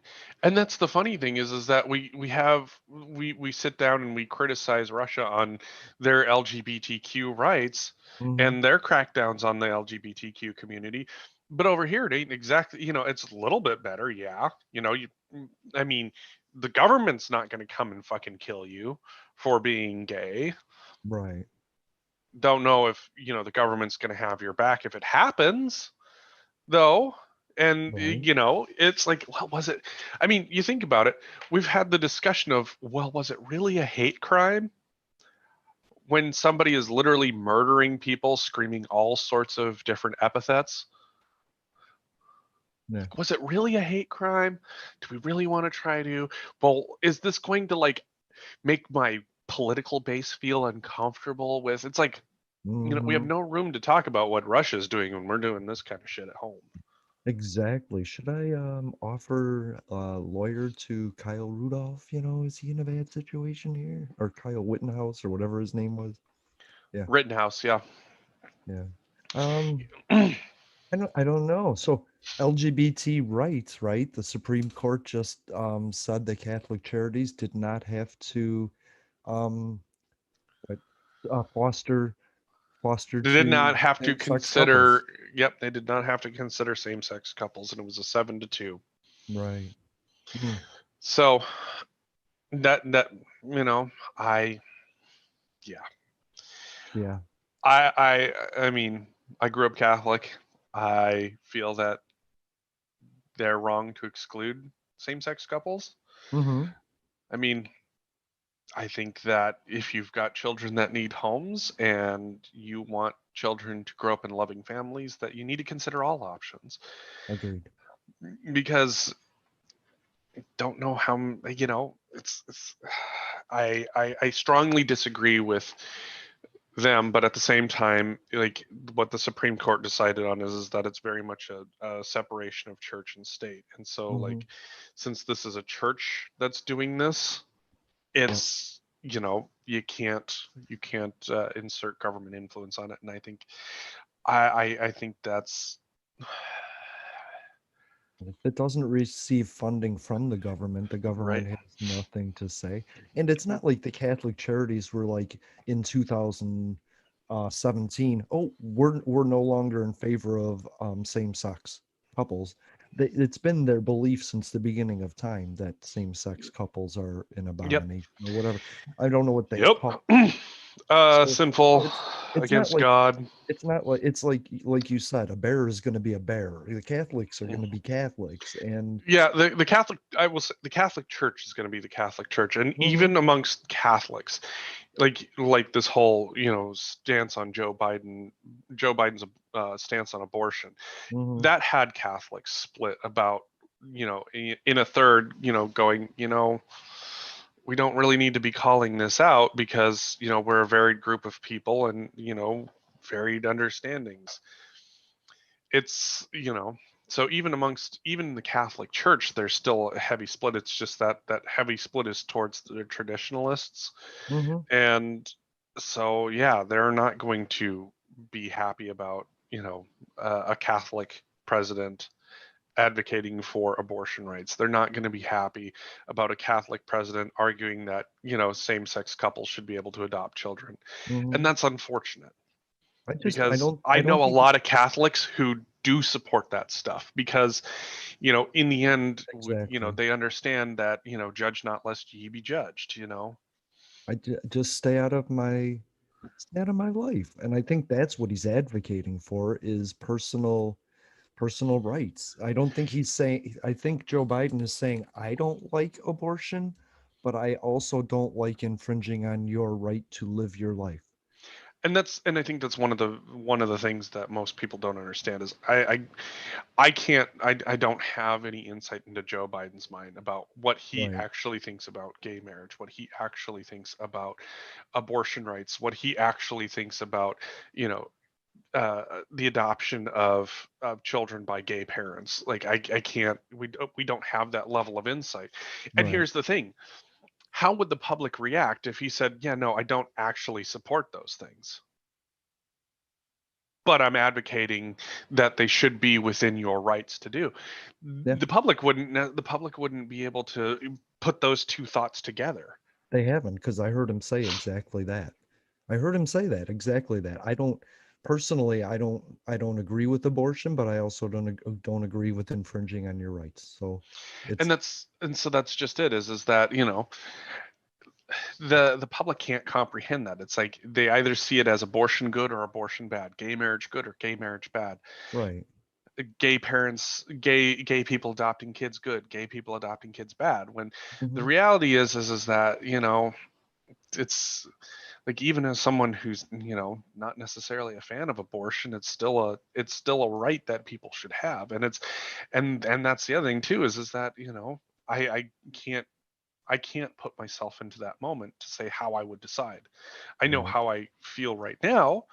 that's the funny thing is that we sit down and we criticize Russia on their LGBTQ rights Hmm. and their crackdowns on the LGBTQ community, but over here it ain't exactly, it's a little bit better. Yeah, I mean, the government's not going to come and fucking kill you for being gay. Right, Don't know if the government's going to have your back if it happens, though. And right. it's like, what was it? I mean, you think about it, we've had the discussion of, well, was it really a hate crime when somebody is literally murdering people, screaming all sorts of different epithets? Yeah. Was it really a hate crime? Do we really want to try to, well, is this going to like make my political base feel uncomfortable with? It's like, we have Hmm. no room to talk about what Russia's doing when we're doing this kind of shit at home. Exactly. Should I offer a lawyer to Kyle Rudolph? You know, is he in a bad situation here? Or Kyle Wittenhouse or whatever his name was? Yeah, Rittenhouse, yeah. yeah. Um, I don't know. So LGBT rights, right? The Supreme Court just said that Catholic charities did not have to um what, foster They did to not have to same-sex consider. couples. Yep, they did not have to consider same-sex couples, and it was a 7-2. Right. Mm, So that I yeah, yeah. I mean, I grew up Catholic. I feel that they're wrong to exclude same-sex couples. Mm-hmm. I mean, I think that if you've got children that need homes and you want children to grow up in loving families, that you need to consider all options Agreed. because don't know how it's I strongly disagree with them, but at the same time, like what the Supreme Court decided on is that it's very much a separation of church and state, and so Mm-hmm. like since this is a church that's doing this, Yeah. it's you can't insert government influence on it, and I think I think that's If it doesn't receive funding from the Right. government has nothing to say. And it's not like the Catholic charities were like in 2017, oh, we're no longer in favor of same-sex couples. It's been their belief since the beginning of time that same-sex couples are an Yep. abomination or whatever. I don't know what that's Yep. called. So Sinful it's not against like God. it's like you said, a bear is going to be a bear. The Catholics are going to be Catholics, and Yeah, the Catholic, I will say, the Catholic Church is going to be the Catholic Church, and hmm even amongst Catholics, like this whole stance on Joe Biden's stance on abortion, hmm that had Catholics split about in a third, going, we don't really need to be calling this out because we're a varied group of people and varied understandings. It's so even amongst even the Catholic Church there's still a heavy split. It's just that that heavy split is towards the traditionalists. hmm And so yeah, they're not going to be happy about a Catholic president advocating for abortion rights. They're not going to be happy about a Catholic president arguing that same-sex couples should be able to adopt children. And hmm that's unfortunate I because don't I know a think lot of Catholics who do support that stuff because in the end exactly. they understand that judge not lest ye be judged. Just stay out of my life, and I think that's what he's advocating for is personal rights. I don't think he's saying. I think Joe Biden is saying I don't like abortion, but I also don't like infringing on your right to live your life. And I think that's one of the things that most people don't understand is I can't I don't have any insight into Joe Biden's mind about what he Right. actually thinks about gay marriage, what he actually thinks about abortion rights, what he actually thinks about you know the adoption of children by gay parents. Like I can't we don't have that level of insight. And Right. here's the thing: how would the public react if he said, "Yeah, no, I don't actually support those things, but I'm advocating that they should be within your rights to do"? Yeah. The public wouldn't be able to put those two thoughts together. They haven't, because I heard him say exactly that. I heard him say that exactly that. I don't personally, I don't agree with abortion, but I also don't agree with infringing on your rights. So And it's so that's just it, is that the public can't comprehend that. It's like they either see it as abortion good or abortion bad, gay marriage good or gay marriage bad, right. gay parents, gay people adopting kids good, gay people adopting kids bad, when the hmm reality is that it's like, even as someone who's not necessarily a fan of abortion, it's still a right that people should have. And it's and that's the other thing too, is that I can't I can't put myself into that moment to say how I would decide. I know Right. how I feel right now,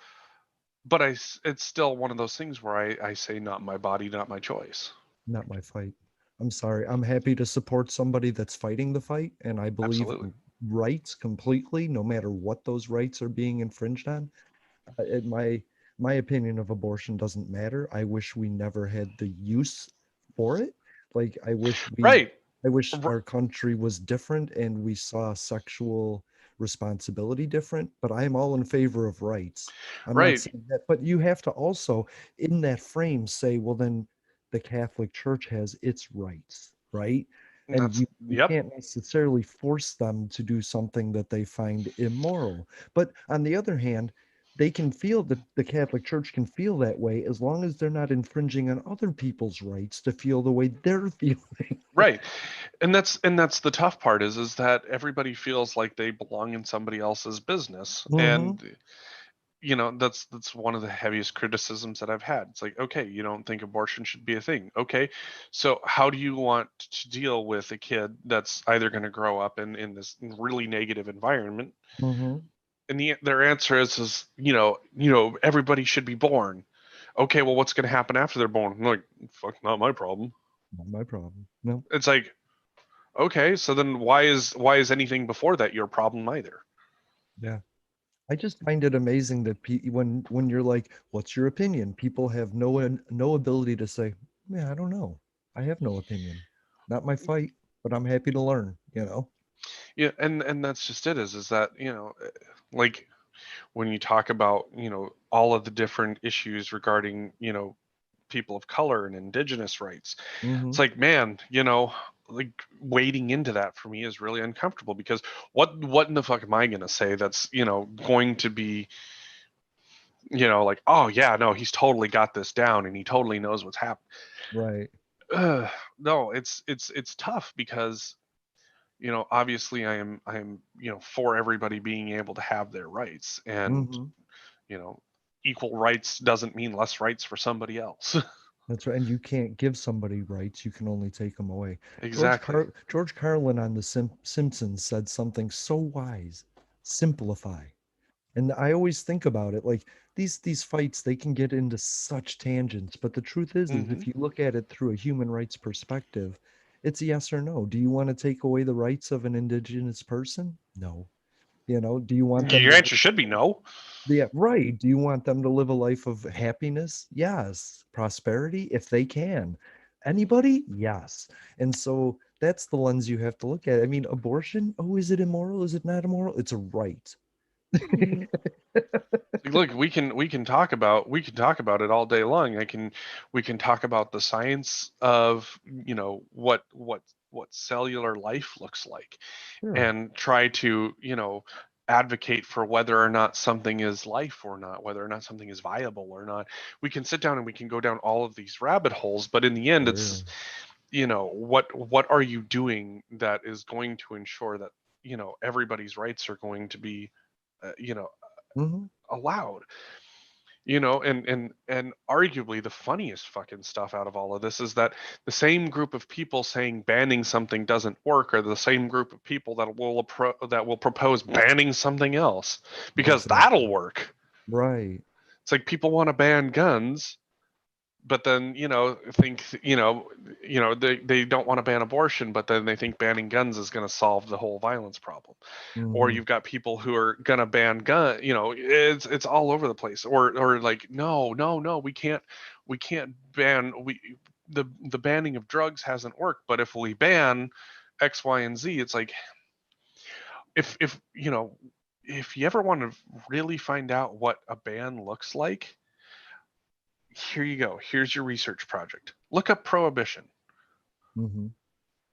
but it's still one of those things where I say, not my body, not my choice. Not my fight. I'm sorry. I'm happy to support somebody that's fighting the fight, and I believe Absolutely. in rights completely, no matter what those rights are being infringed on. My opinion of abortion doesn't matter. I wish we never had the use for it. Like Right. I wish R- our country was different and we saw sexual responsibility different, but I'm all in favor of rights. I'm not right. saying that, but you have to also in that frame say, well, then the Catholic Church has its rights, right? And And that's you yep. can't necessarily force them to do something that they find immoral. But on the other hand, they can feel that the Catholic Church can feel that way as long as they're not infringing on other people's rights to feel the way they're feeling. Right. And that's the tough part, is that everybody feels like they belong in somebody else's business. hmm And that's one of the heaviest criticisms that I've had. It's like, okay, you don't think abortion should be a thing. Okay, so how do you want to deal with a kid that's either going to grow up in this really negative environment? hmm And their answer is everybody should be born. Okay, well, what's going to happen after they're born? I'm like, fuck, not my problem. Not my problem. No. It's like, okay, so then why is anything before that your problem either? Yeah. I just find it amazing that when you're like, "What's your opinion?" People have no ability to say, "Yeah, I don't know." I have no opinion. Not my fight, but I'm happy to learn, you know? Yeah, and that's just it. Is that like when you talk about all of the different issues regarding people of color and indigenous rights, Mm-hmm. it's like, man, like wading into that for me is really uncomfortable because what in the fuck am I gonna say that's going to be like, oh yeah, no, he's totally got this down and he totally knows what's happening. Right. No, it's tough because obviously I am for everybody being able to have their rights, and Mm-hmm. you know equal rights doesn't mean less rights for somebody else. That's right. And you can't give somebody rights. You can only take them away. Exactly. George Carlin on The Simpsons said something so wise. Simplify. And I always think about it like these fights, they can get into such tangents, but the truth is Hmm. if you look at it through a human rights perspective, it's a yes or no. Do you want to take away the rights of an indigenous person? No. Do you want them Your to answer should be no. yeah, right. Do you want them to live a life of happiness? Yes. Prosperity, if they can. Anybody? Yes. And so that's the lens you have to look at. I mean, abortion, oh, is it immoral? Is it not immoral? It's a right. Look, we can talk about it all day long. We can talk about the science of what cellular life looks like, Sure. and try to advocate for whether or not something is life or not, whether or not something is viable or not. We can sit down and we can go down all of these rabbit holes, but in the end, Sure. it's what are you doing that is going to ensure that everybody's rights are going to be uh, you know Hmm. allowed. And arguably the funniest fucking stuff out of all of this is that the same group of people saying banning something doesn't work are the same group of people that will propose banning something else because that'll Exactly. work. Right. It's like people want to ban guns, but then think they don't want to ban abortion, but then they think banning guns is going to solve the whole violence problem. Or Hmm. you've got people who are going to ban gun, it's all over the place. Or like, no, no, no, we can't ban the banning of drugs hasn't worked, but if we ban X, Y, and Z, it's like, if you ever want to really find out what a ban looks like, here you go. Here's your research project. Look up prohibition Hmm.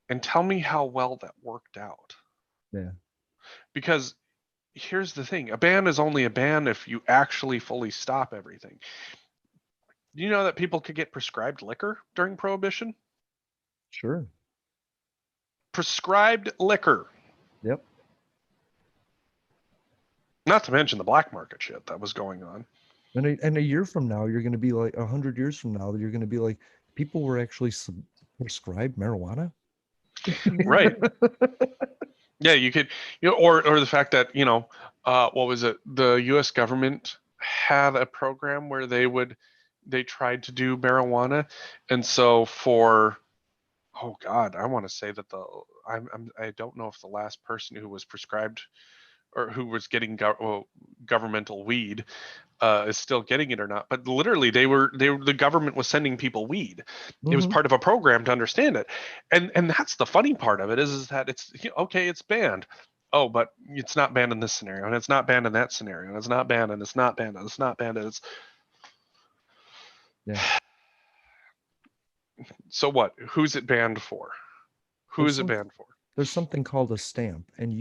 and tell me how well that worked out. Yeah. Because here's the thing, a ban is only a ban if you actually fully stop everything. Do you know that people could get prescribed liquor during prohibition? Sure. Prescribed liquor. Yep. Not to mention the black market shit that was going on. And a year from now, you're going to be like 100 years from now, you're going to be like, people were actually prescribed marijuana. Right. Yeah, you could, or the fact that, what was it? The US government had a program where they tried to do marijuana. And so oh God, I want to say that I don't know if the last person who was prescribed or who was getting governmental weed is still getting it or not. But literally, the government was sending people weed. It was Hmm. part of a program to understand it, and that's the funny part of it is that it's okay, it's banned. Oh, but it's not banned in this scenario, and it's not banned in that scenario, and it's not banned, and it's not banned, and it's not banned, and it's Yeah. so what? Who's it banned for? Who There's is it some banned for? there's something called a stamp, and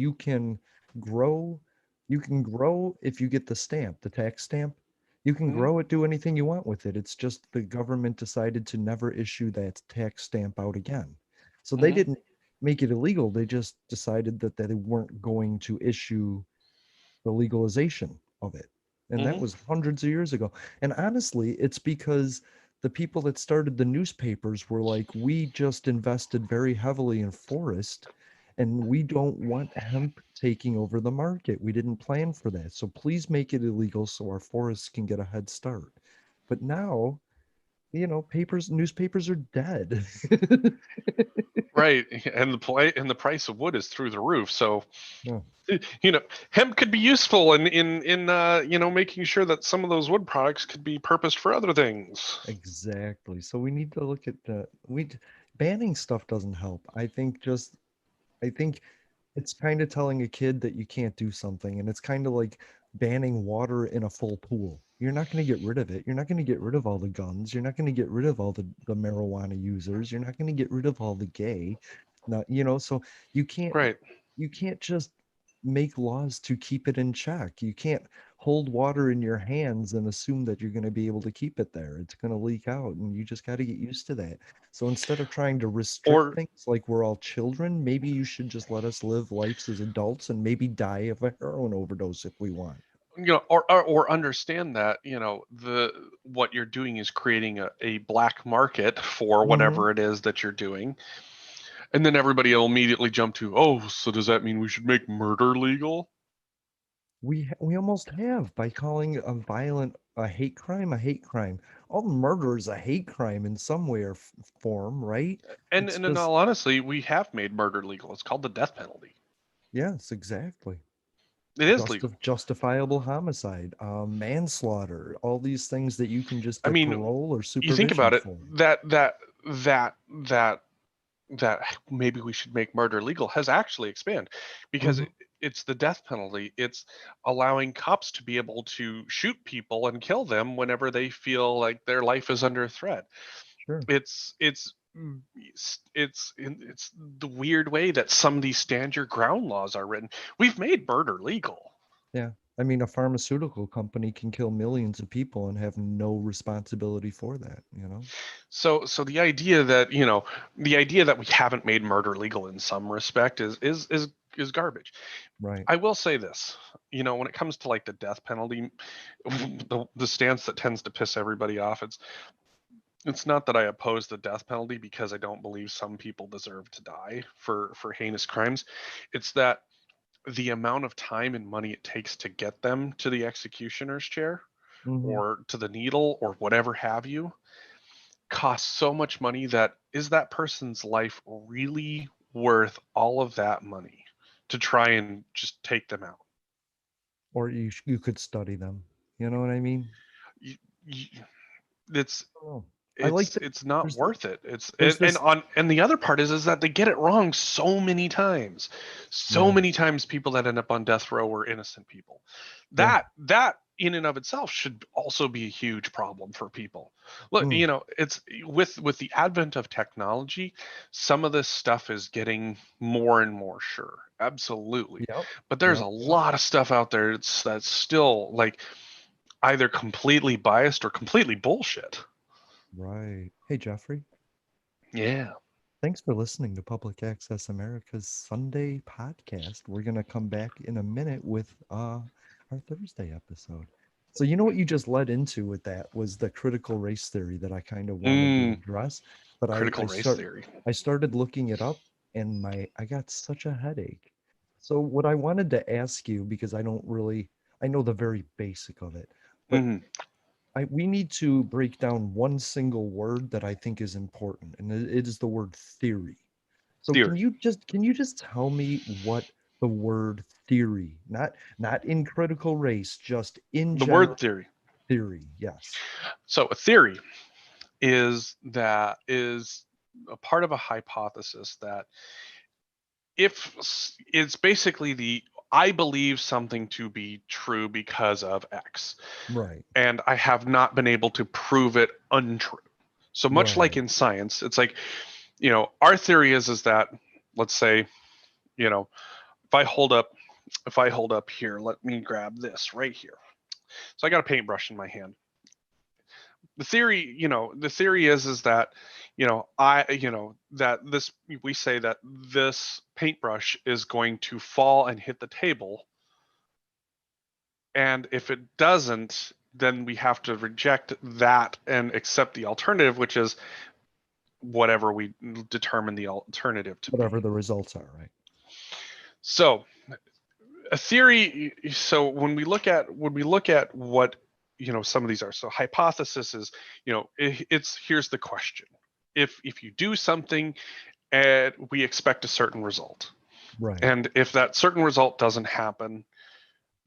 grow you can grow if you get the stamp, the tax stamp. You can Hmm. grow it, do anything you want with it. It's just the government decided to never issue that tax stamp out again. So they Hmm. didn't make it illegal. They just decided that they weren't going to issue the legalization of it. And that Hmm. was hundreds of years ago. And honestly, it's because the people that started the newspapers were like, we just invested very heavily in forest and we don't want hemp taking over the market. We didn't plan for that. So please make it illegal so our forests can get a head start. But now, newspapers are dead. Right, and the price of wood is through the roof. So Yeah. you know hemp could be useful in making sure that some of those wood products could be purposed for other things. Exactly. So we need to look at banning stuff doesn't help. I think it's kind of telling a kid that you can't do something, and it's kind of like banning water in a full pool. You're not going to get rid of it. You're not going to get rid of all the guns. You're not going to get rid of all the marijuana users. You're not going to get rid of all the gay. Not, so you can't Right. you can't just make laws to keep it in check. You can't hold water in your hands and assume that you're going to be able to keep it there. It's going to leak out, and you just got to get used to that. So instead of trying to restrict Or things like we're all children, maybe you should just let us live lives as adults and maybe die of a heroin overdose if we want. or understand that, the what you're doing is creating a black market for Hmm. whatever it is that you're doing. And then everybody will immediately jump to, oh, so does that mean we should make murder legal? We almost have by calling a hate crime a hate crime. All murder is a hate crime in some way or form, right? It's And in just all honesty, we have made murder legal. It's called the death penalty. yes, exactly. It is legal. Justifiable homicide, manslaughter, all these things that you can just I get mean, parole or you think supervision about it, for. that that that maybe we should make murder legal has actually expanded, because Hmm. it's the death penalty. It's allowing cops to be able to shoot people and kill them whenever they feel like their life is under threat. Sure. It's the weird way that some of these stand your ground laws are written. We've made murder legal. Yeah. I mean, a pharmaceutical company can kill millions of people and have no responsibility for that? So the idea that we haven't made murder legal in some respect is garbage. Right. I will say this, when it comes to like the death penalty, the stance that tends to piss everybody off, it's not that I oppose the death penalty because I don't believe some people deserve to die for heinous crimes. It's that the amount of time and money it takes to get them to the executioner's chair Hmm. or to the needle or whatever have you costs so much money. That is that person's life really worth all of that money to try and just take them out? Or you could study them. You know what I mean? you, you, it's Oh, I like it's that. it's not There's worth it. It's there's this. and the other part is that they get it wrong so many times. So Yeah. many times people that end up on death row were innocent people. Yeah. That in and of itself should also be a huge problem for people. Look, Mm. it's with the advent of technology, some of this stuff is getting more and more sure. Absolutely. Yep. But there's a Yep. Yep. lot of stuff out there that's still like either completely biased or completely bullshit. Right. Hey, Jeffrey. Yeah. Thanks for listening to Public Access America's Sunday podcast. We're gonna come back in a minute with our Thursday episode. So you know what you just led into with that was the critical race theory that I kind of wanted to Mm, address, but critical race theory. I started looking it up and I got such a headache. So what I wanted to ask you, because I know the very basic of it, but Mm, we need to break down one single word that I think is important, and it is the word theory. So theory. can you just tell me what the word theory, not in critical race, just in The word general theory. theory? Yes. So a theory is a part of a hypothesis that if it's basically the I believe something to be true because of X, Right. and I have not been able to prove it untrue. So much like Right. in science, it's like, our theory is that, let's say, you know, if I hold up here, let me grab this right here. So I got a paintbrush in my hand. The theory is that, that this we say that this paintbrush is going to fall and hit the table, and if it doesn't, then we have to reject that and accept the alternative, which is whatever we determine the alternative to Whatever be. the results are, right? So a theory, so when we look at what, some of these are, so hypothesis is, it's here's the question: if you do something and we expect a certain result, Right. and if that certain result doesn't happen,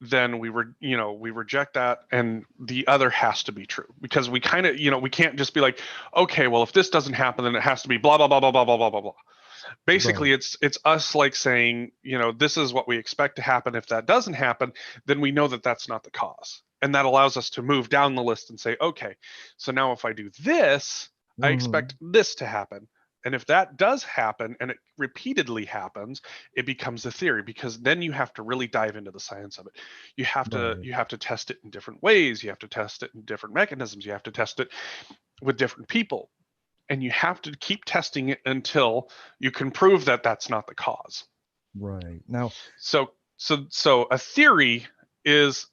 then we reject that, and the other has to be true, because we kind of, we can't just be like, okay, well, if this doesn't happen, then it has to be blah blah blah blah blah blah blah blah blah. Right. Basically, it's us like saying, this is what we expect to happen. If that doesn't happen, then we know that that's not the cause, and that allows us to move down the list and say, okay, so now if I do this, I Hmm. expect this to happen. And if that does happen and it repeatedly happens, it becomes a theory, because then you have to really dive into the science of it. You have to Right. you have to test it in different ways. You have to test it in different mechanisms. You have to test it with different people, and you have to keep testing it until you can prove that that's not the cause. Right. Now, So is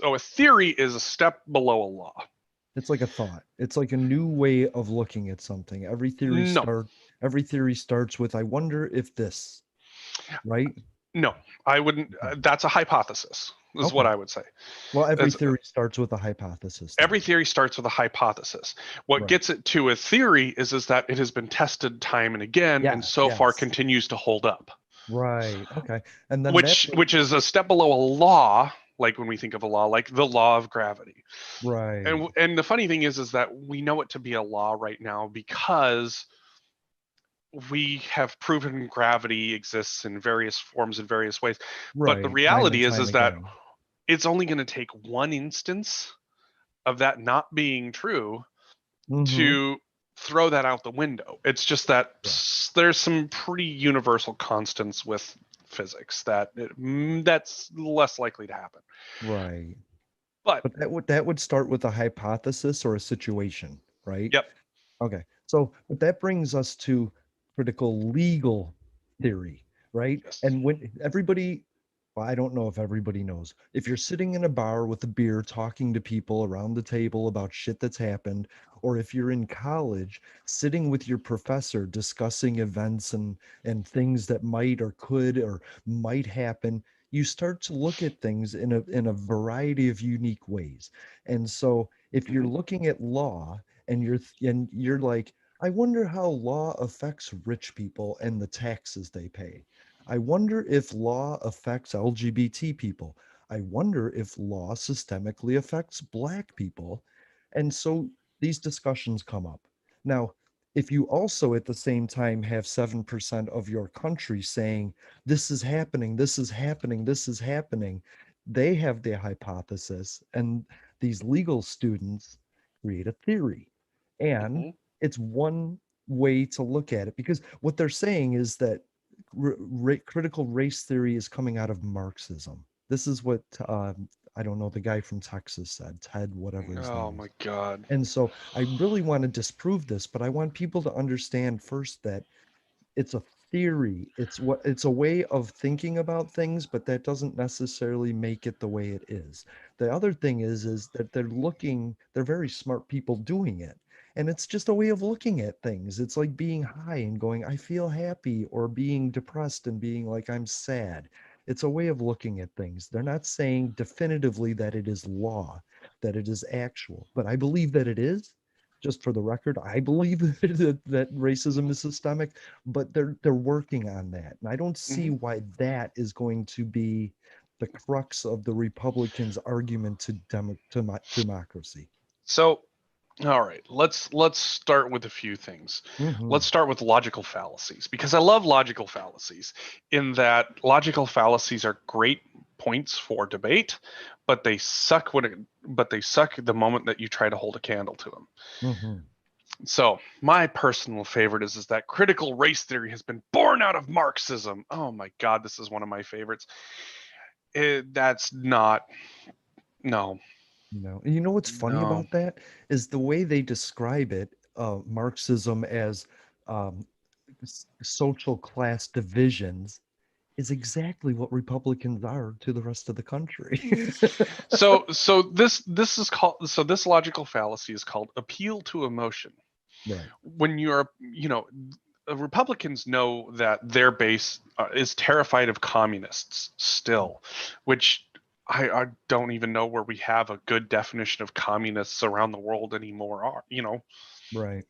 a theory is a step below a law. it's like a thought. It's like a new way of looking at something. No, Every theory starts with I wonder if this, right? no, I wouldn't. Okay. That's a hypothesis, is what Okay. I would say. Well, every It's, theory starts with a hypothesis then. every theory starts with a hypothesis. What Right. gets it to a theory is that it has been tested time and again, and Yes, so far yes. continues to hold up. Right. Okay. And then that Which is a step below a law, like when we think of a law, like the law of gravity. right. And the funny thing is that we know it to be a law right now because we have proven gravity exists in various forms in various ways. But the Right. Time and reality time is that again. it's only going to take one instance of that not being true Mm-hmm. to throw that out the window. It's just that Yeah. there's some pretty universal constants with physics that's less likely to happen. Right. But But that would start with a hypothesis or a situation, right? yep, Okay. So, but that brings us to critical legal theory, right? yes. And when everybody, well, I don't know if everybody knows, if you're sitting in a bar with a beer talking to people around the table about shit that's happened, or if you're in college sitting with your professor discussing events and things that might or could or might happen, you start to look at things in a variety of unique ways. And so if you're Hmm. looking at law and you're like, I wonder how law affects rich people and the taxes they pay. I wonder if law affects LGBT people. I wonder if law systemically affects black people. And so these discussions come up. Now, if you also at the same time have 7% of your country saying, this is happening, this is happening, this is happening, they have the hypothesis, and these legal students create a theory. And Hmm. it's one way to look at it because what they're saying is that critical race theory is coming out of Marxism. This is what I don't know, the guy from Texas said, Ted, whatever his Oh name my is. God. And so I really want to disprove this, but I want people to understand first that it's a theory. It's a way of thinking about things, but that doesn't necessarily make it the way it is. The other thing is that they're very smart people doing it. And it's just a way of looking at things. It's like being high and going, I feel happy, or being depressed and being like, I'm sad. It's a way of looking at things. They're not saying definitively that it is law, that it is actual, but I believe that it is. Just for the record, I believe that racism Hmm. is systemic, but they're working on that. And I don't see Hmm. why that is going to be the crux of the Republicans' argument to democracy. So, all right, let's start with a few things. Hmm. Let's start with logical fallacies, because I love logical fallacies in that logical fallacies are great points for debate, but they suck the moment that you try to hold a candle to them. Hmm. So, my personal favorite is that critical race theory has been born out of Marxism. Oh my God, this is one of my favorites. That's not, no, You know what's funny no. about that is the way they describe it, Marxism as um, social class divisions is exactly what Republicans are to the rest of the country. This logical fallacy is called appeal to emotion. Right. When Republicans know that their base is terrified of communists still, which I don't even know where we have a good definition of communists around the world anymore. Right.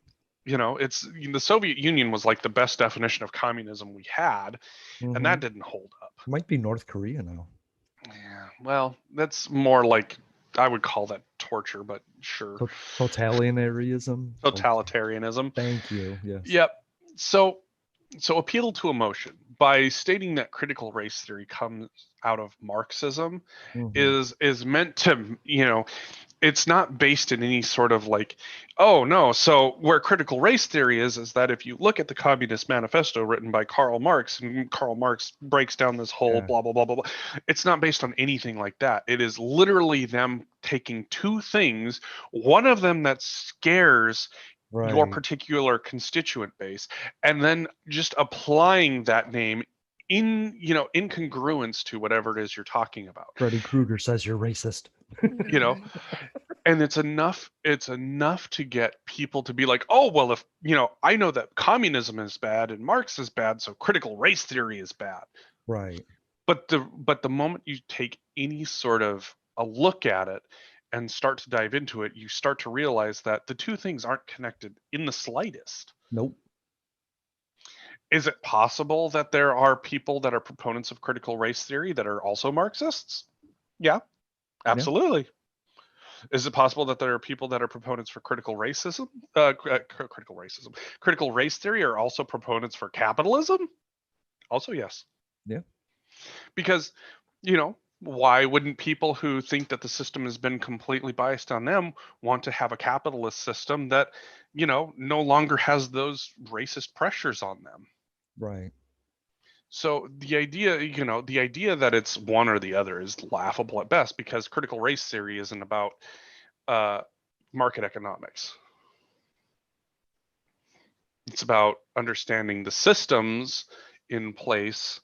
It's the Soviet Union was like the best definition of communism we had, and Hmm. that didn't hold up. Might be North Korea now. Yeah, well, that's more like I would call that torture, but sure. Totalitarianism. Okay. Totalitarianism. Thank you. Yes. Yep. So so appeal to emotion by stating that critical race theory comes out of Marxism Hmm. is meant to, it's not based in any sort of like, oh no, so where critical race theory is that if you look at the Communist Manifesto written by Karl Marx, and Karl Marx breaks down this whole Yeah. blah blah blah blah blah, it's not based on anything like that. It is literally them taking two things, one of them that scares your Right. particular constituent base, and then just applying that name in congruence to whatever it is you're talking about. Freddy Krueger says you're racist. you know and it's enough to get people to be like, oh well, if I know that communism is bad and Marx is bad, so critical race theory is bad. Right. But the moment you take any sort of a look at it and start to dive into it, you start to realize that the two things aren't connected in the slightest. Nope. Is it possible that there are people that are proponents of critical race theory that are also Marxists? Yeah, Yeah. absolutely. Is it possible that there are people that are proponents for critical racism, critical race theory, are also proponents for capitalism? Also, yes. Yeah. Because, why wouldn't people who think that the system has been completely biased on them want to have a capitalist system that, no longer has those racist pressures on them? Right. So the idea that it's one or the other is laughable at best, because critical race theory isn't about uh, market economics. It's about understanding the systems in place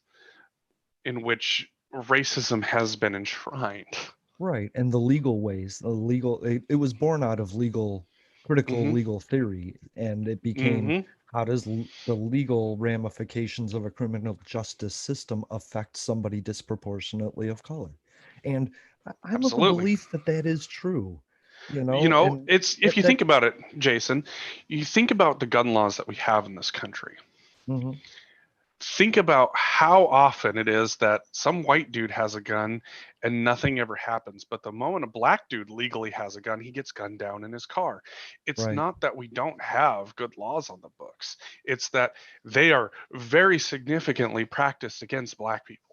in which racism has been enshrined. Right. And the legal ways, it was born out of critical Mm-hmm. legal theory, and it became Mm-hmm. how does the legal ramifications of a criminal justice system affect somebody disproportionately of color? And I'm of the Absolutely. belief that that is true, and It's, if you think about it, Jason, you think about the gun laws that we have in this country. Mhm. Think about how often it is that some white dude has a gun and nothing ever happens. But the moment a black dude legally has a gun, he gets gunned down in his car. It's Right. not that we don't have good laws on the books, it's that they are very significantly practiced against black people.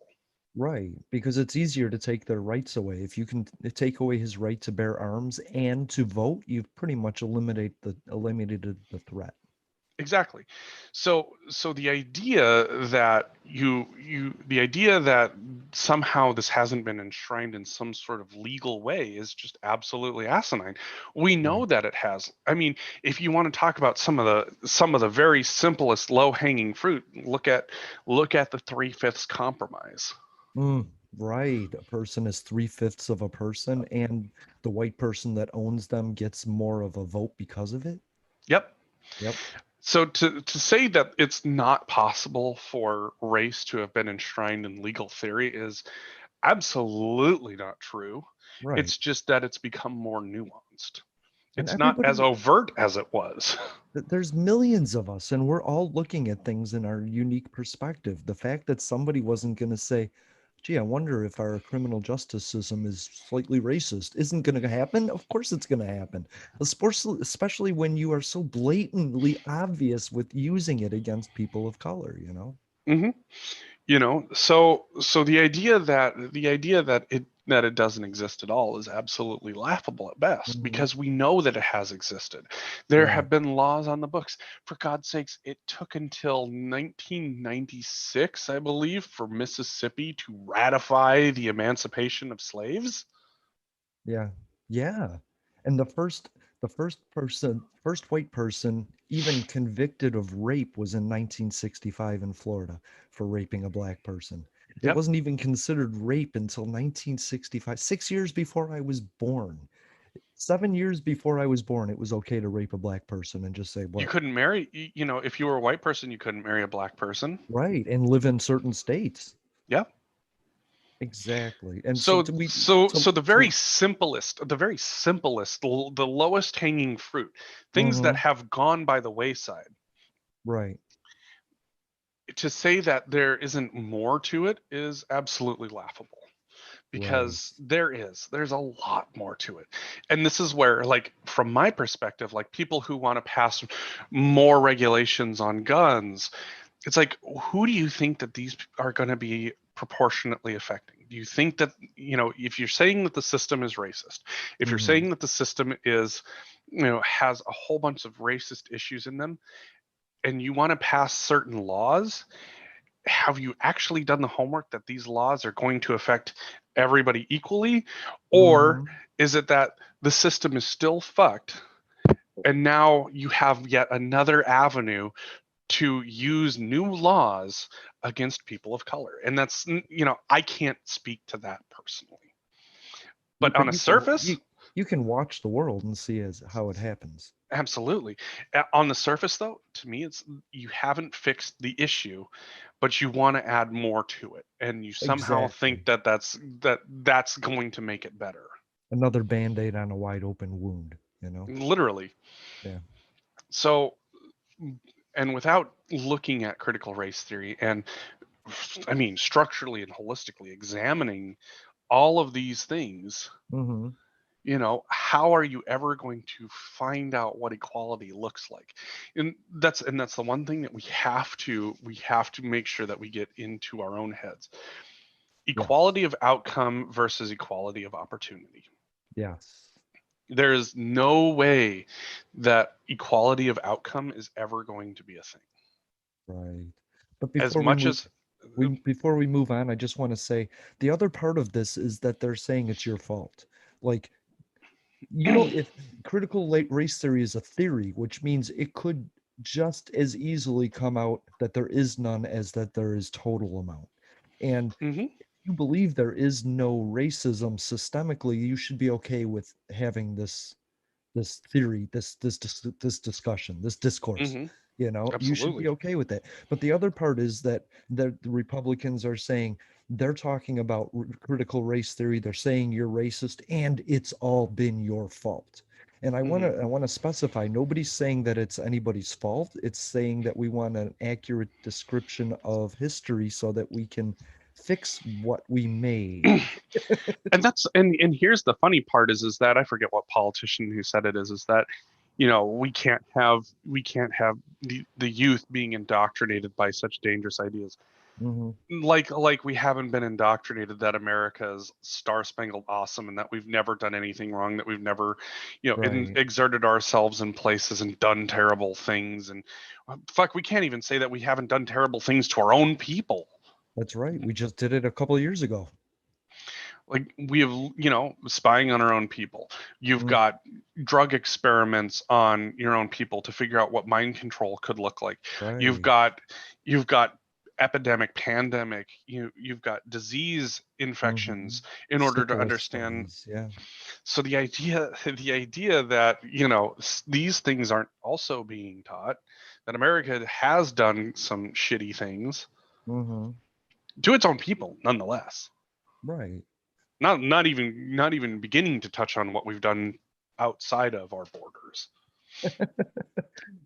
Right, because it's easier to take their rights away. If you can take away his right to bear arms and to vote, you've pretty much eliminated the threat. Exactly. So the idea that the idea that somehow this hasn't been enshrined in some sort of legal way is just absolutely asinine. We know Right. that it has. I mean, if you want to talk about some of the very simplest low hanging fruit, look at the 3/5 compromise. Right. A person is three-fifths of a person, and the white person that owns them gets more of a vote because of it. Yep. Yep. So to say that it's not possible for race to have been enshrined in legal theory is absolutely not true. Right. It's just that it's become more nuanced. And It's not as everybody, overt as it was. there's millions of us, and we're all looking at things in our unique perspective. The fact that somebody wasn't going to say, gee, I wonder if our criminal justice system is slightly racist, isn't going to happen. Of course, it's going to happen. Especially when you are so blatantly obvious with using it against people of color. hmm So the idea that it doesn't exist at all is absolutely laughable at best, Hmm. because we know that it has existed. There Right. have been laws on the books. For God's sakes, it took until 1996, I believe, for Mississippi to ratify the emancipation of slaves. Yeah. Yeah. And first white person even convicted of rape was in 1965 in Florida for raping a black person. It Yep. wasn't even considered rape until 1965, 6 years before I was born. 7 years before I was born, it was okay to rape a black person and just say, You what? couldn't marry, if you were a white person, you couldn't marry a black person. Right. And live in certain states. Yeah. Exactly. And so So do we, so so, so the very simplest, the lowest hanging fruit, things that mhm, have gone by the wayside. right. To say that there isn't more to it is absolutely laughable, Right. because there's a lot more to it. And this is where, like, from my perspective, like, people who want to pass more regulations on guns, it's like, who do you think that these are going to be proportionately affecting? Do you think that, if you're saying that the system is racist, if you're Hmm. saying that the system is, has a whole bunch of racist issues in them, and you want to pass certain laws, have you actually done the homework that these laws are going to affect everybody equally? Or Hmm. is it that the system is still fucked, and now you have yet another avenue to use new laws against people of color? And that's, I can't speak to that personally. But But on a you can surface, you can watch the world and see as how it happens. absolutely. On the surface, though, to me, it's, you haven't fixed the issue, but you want to add more to it, and you somehow think Exactly. that that's going to make it better. Another band-aid on a wide open wound, you know? Literally. Yeah. So, and without looking at critical race theory and, I mean, structurally and holistically examining all of these things, Hmm. how are you ever going to find out what equality looks like? And that's the one thing that we have to make sure that we get into our own heads. Yes. Equality of outcome versus equality of opportunity. Yes. There is no way that equality of outcome is ever going to be a thing. Right. But As much as before we move on, I just want to say the other part of this is that they're saying it's your fault. Like, if race theory is a theory, which means it could just as easily come out that there is none as that there is total amount. And Mhm, if you believe there is no racism systemically, you should be okay with having this theory, this discussion, this discourse. mhm, You should be absolutely. okay with that. But the other part is that the Republicans are saying they're talking about critical race theory. They're saying you're racist, and it's all been your fault. And I want Mhm. to I want to specify nobody's saying that it's anybody's fault. It's saying that we want an accurate description of history so that we can fix what we made. And here's the funny part is that I forget what politician who said it is that, we can't have the youth being indoctrinated by such dangerous ideas. Hmm. Like we haven't been indoctrinated that America is star spangled awesome, and that we've never done anything wrong, that we've never, Right. exerted ourselves in places and done terrible things. And fuck, we can't even say that we haven't done terrible things to our own people. That's right. We just did it a couple of years ago. Like, we have, spying on our own people. You've Mm, got drug experiments on your own people to figure out what mind control could look like. you've right. got you've got epidemic, pandemic, you've got disease Hmm. infections in order to Syphilis understand. studies. Yeah. So the idea that, these things aren't also being taught, that America has done some shitty things Hmm. to its own people nonetheless. Right. Not even beginning to touch on what we've done outside of our borders.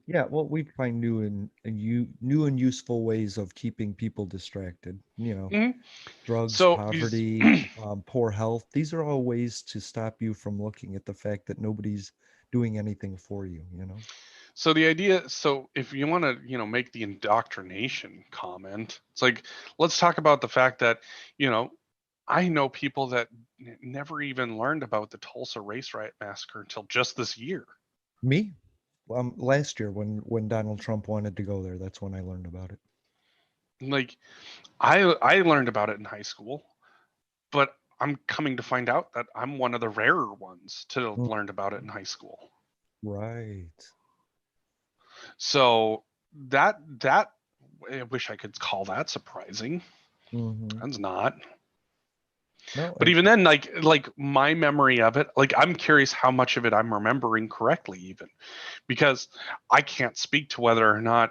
Yeah. Well, we find new and useful ways of keeping people distracted. Mhm. Drugs, So these poverty, poor health. These are all ways to stop you from looking at the fact that nobody's doing anything for you. so the idea so if you want to, make the indoctrination comment, it's like, let's talk about the fact that, you know I know people that never even learned about the Tulsa race riot massacre until just this year. Me? Last year when Donald Trump wanted to go there, that's when I learned about it. Like, I learned about it in high school, but I'm coming to find out that I'm one of the rarer ones to have Mm, learned about it in high school. right. So that I wish I could call that surprising. Hmm. That's not. No, But even then, like my memory of it, like, I'm curious how much of it I'm remembering correctly, even, because I can't speak to whether or not,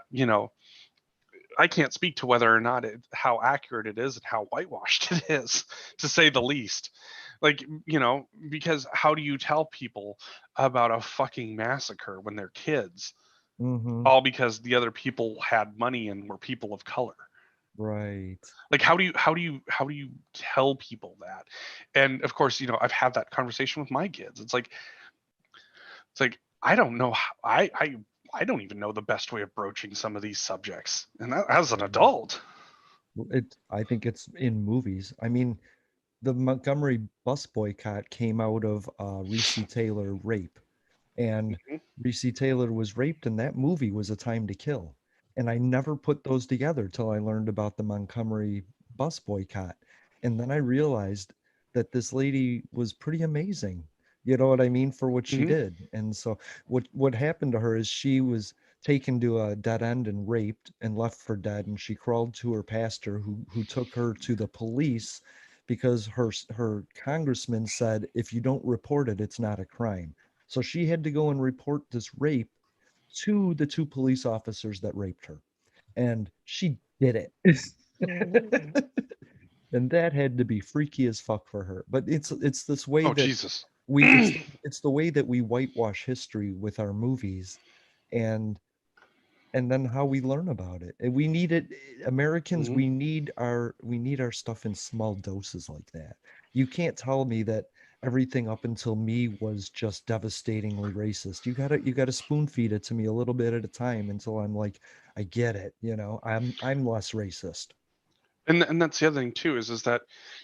I can't speak to whether or not how accurate it is and how whitewashed it is, to say the least. Like, because how do you tell people about a fucking massacre when they're kids, hmm all because the other people had money and were people of color? Right. Like how do you tell people that? And of course, I've had that conversation with my kids. It's like I don't know I don't even know the best way of broaching some of these subjects, and that, as an Right. adult. I think it's in movies. I mean, the Montgomery bus boycott came out of Reese Taylor rape. And Mhm. Reese Taylor was raped, and that movie was A Time to Kill. And I never put those together till I learned about the Montgomery bus boycott. And then I realized that this lady was pretty amazing. You know what I mean, for what she Mhm. did. And so what happened to her is she was taken to a dead end and raped and left for dead, and she crawled to her pastor who took her to the police because her congressman said if you don't report it, it's not a crime. So she had to go and report this rape to the two police officers that raped her. And she did it. And that had to be freaky as fuck for her. But it's this way Oh that Jesus. it's the way that we whitewash history with our movies, and and then how we learn about it. And we need it. Americans, Mhm. we need our stuff in small doses like that. You can't tell me that everything up until me was just devastatingly racist. You gotta spoon feed it to me a little bit at a time until I'm like, I get it, I'm less racist. And that's the other thing too is that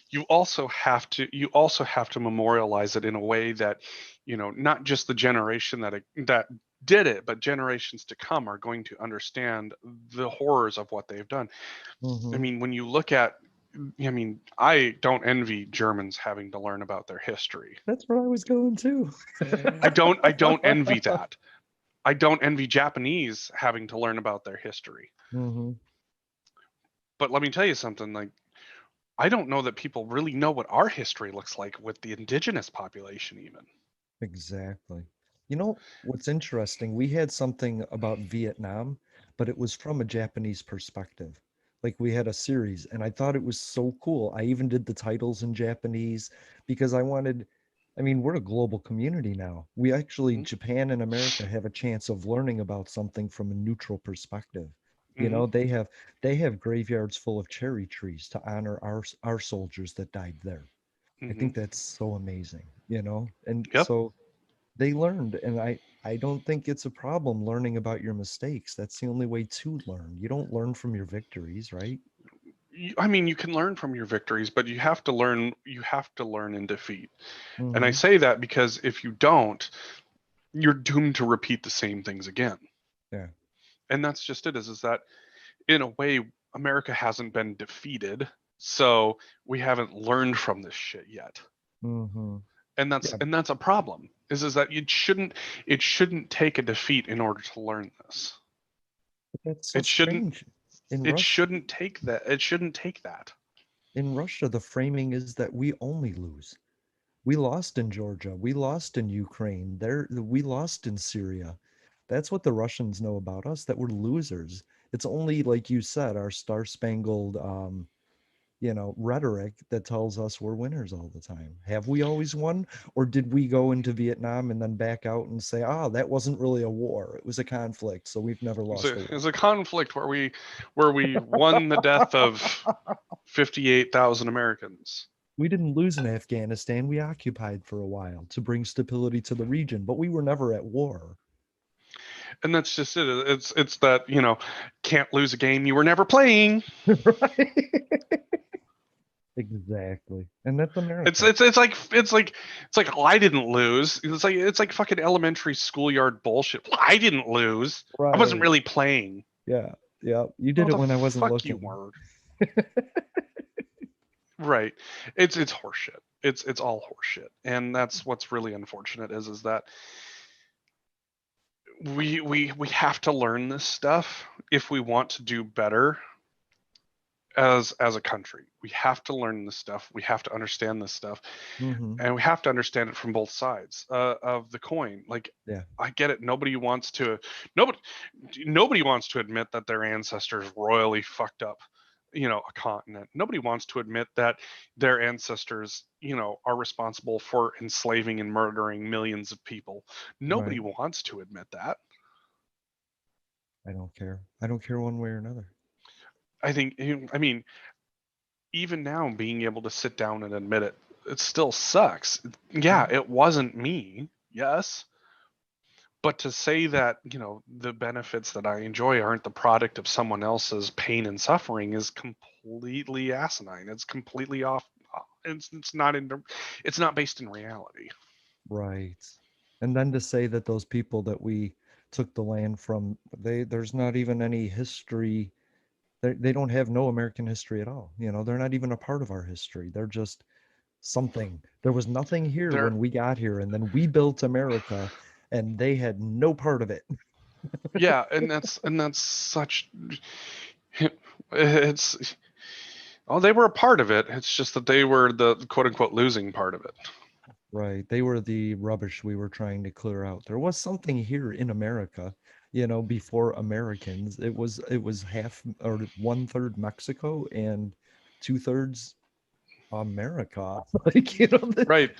you also have to memorialize it in a way that, not just the generation that did it, but generations to come are going to understand the horrors of what they've done. I Hmm. mean, when you look at, I mean, I don't envy Germans having to learn about their history. That's where I was going too. I don't envy that. I don't envy Japanese having to learn about their history. Hmm. But let me tell you something, like I don't know that people really know what our history looks like with the indigenous population even. Exactly. You know, what's interesting, we had something about Vietnam, but it was from a Japanese perspective. Like we had a series, and I thought it was so cool. I even did the titles in Japanese because I mean, we're a global community now. We actually, Mhm. Japan and America have a chance of learning about something from a neutral perspective. You Mhm. know, they have graveyards full of cherry trees to honor our soldiers that died there. I Mhm. think that's so amazing. And Yep. so they learned, and I don't think it's a problem learning about your mistakes. That's the only way to learn. You don't learn from your victories, right? I mean, you can learn from your victories, but you have to learn. You have to learn in defeat. And I Hmm. say that because if you don't, you're doomed to repeat the same things again. Yeah. And that's just it. Is that in a way America hasn't been defeated, so we haven't learned from this shit yet. Hmm. And that's Yeah, and that's a problem. Is that it shouldn't take a defeat in order to learn this. but that's so It shouldn't strange. In it Russia, shouldn't take that. It shouldn't take that. the framing is that we only lose. We lost in Georgia. We lost in Ukraine. We lost in Syria. That's what the Russians know about us, that we're losers. It's only, like you said, our star-spangled rhetoric that tells us we're winners all the time. Have we always won? Or did we go into Vietnam and then back out and say, that wasn't really a war? It was a conflict, so we've never It's lost a a war. it's a conflict where we won the death of 58,000 Americans. We didn't lose in Afghanistan. We occupied for a while to bring stability to the region, but we were never at war. And that's just it. It's that, can't lose a game you were never playing. Right? Exactly. And that's It's America. it's it's like it's like it's like I didn't lose. It's like fucking elementary schoolyard bullshit. I didn't lose. I wasn't Right. really playing. Yeah. Yeah. You Oh, did it the when I wasn't fuck you looking. were. Right. It's horseshit. It's all horseshit. And that's what's really unfortunate is that we have to learn this stuff if we want to do better as a country. We have to learn this stuff. We have to understand this stuff, Hmm. and we have to understand it from both sides of the coin. Like, Yeah. I get it. Nobody nobody wants to admit that their ancestors royally fucked up, a continent. Nobody wants to admit that their ancestors, are responsible for enslaving and murdering millions of people. Nobody Right. wants to admit that. I don't care. I don't care one way or another. I think, I mean, even now being able to sit down and admit it, it still sucks. Yeah, Mhm. it wasn't me. Yes. But to say that, the benefits that I enjoy aren't the product of someone else's pain and suffering is completely asinine. It's completely off. It's not based in reality. Right. And then to say that those people that we took the land from, there's not even any history. They don't have no American history at all. They're not even a part of our history. They're just something. There was nothing here There, when we got here, and then we built America, and they had no part of it. yeah, and that's such. It's Oh, they were a part of it. It's just that they were the quote unquote losing part of it. Right. They were the rubbish we were trying to clear out. There was something here in America, before Americans. It was half or one third Mexico and two-thirds America. Like, Right.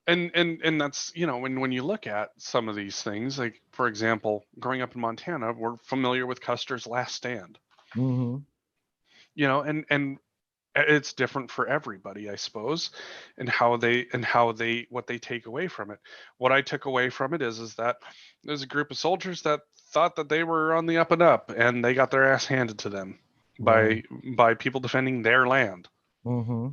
And that's, when you look at some of these things, like for example, growing up in Montana, we're familiar with Custer's Last Stand. hmm And it's different for everybody, I suppose, and how they what they take away from it. What I took away from it is that there's a group of soldiers that thought that they were on the up and up, and they got their ass handed to them Right. by people defending their land. hmm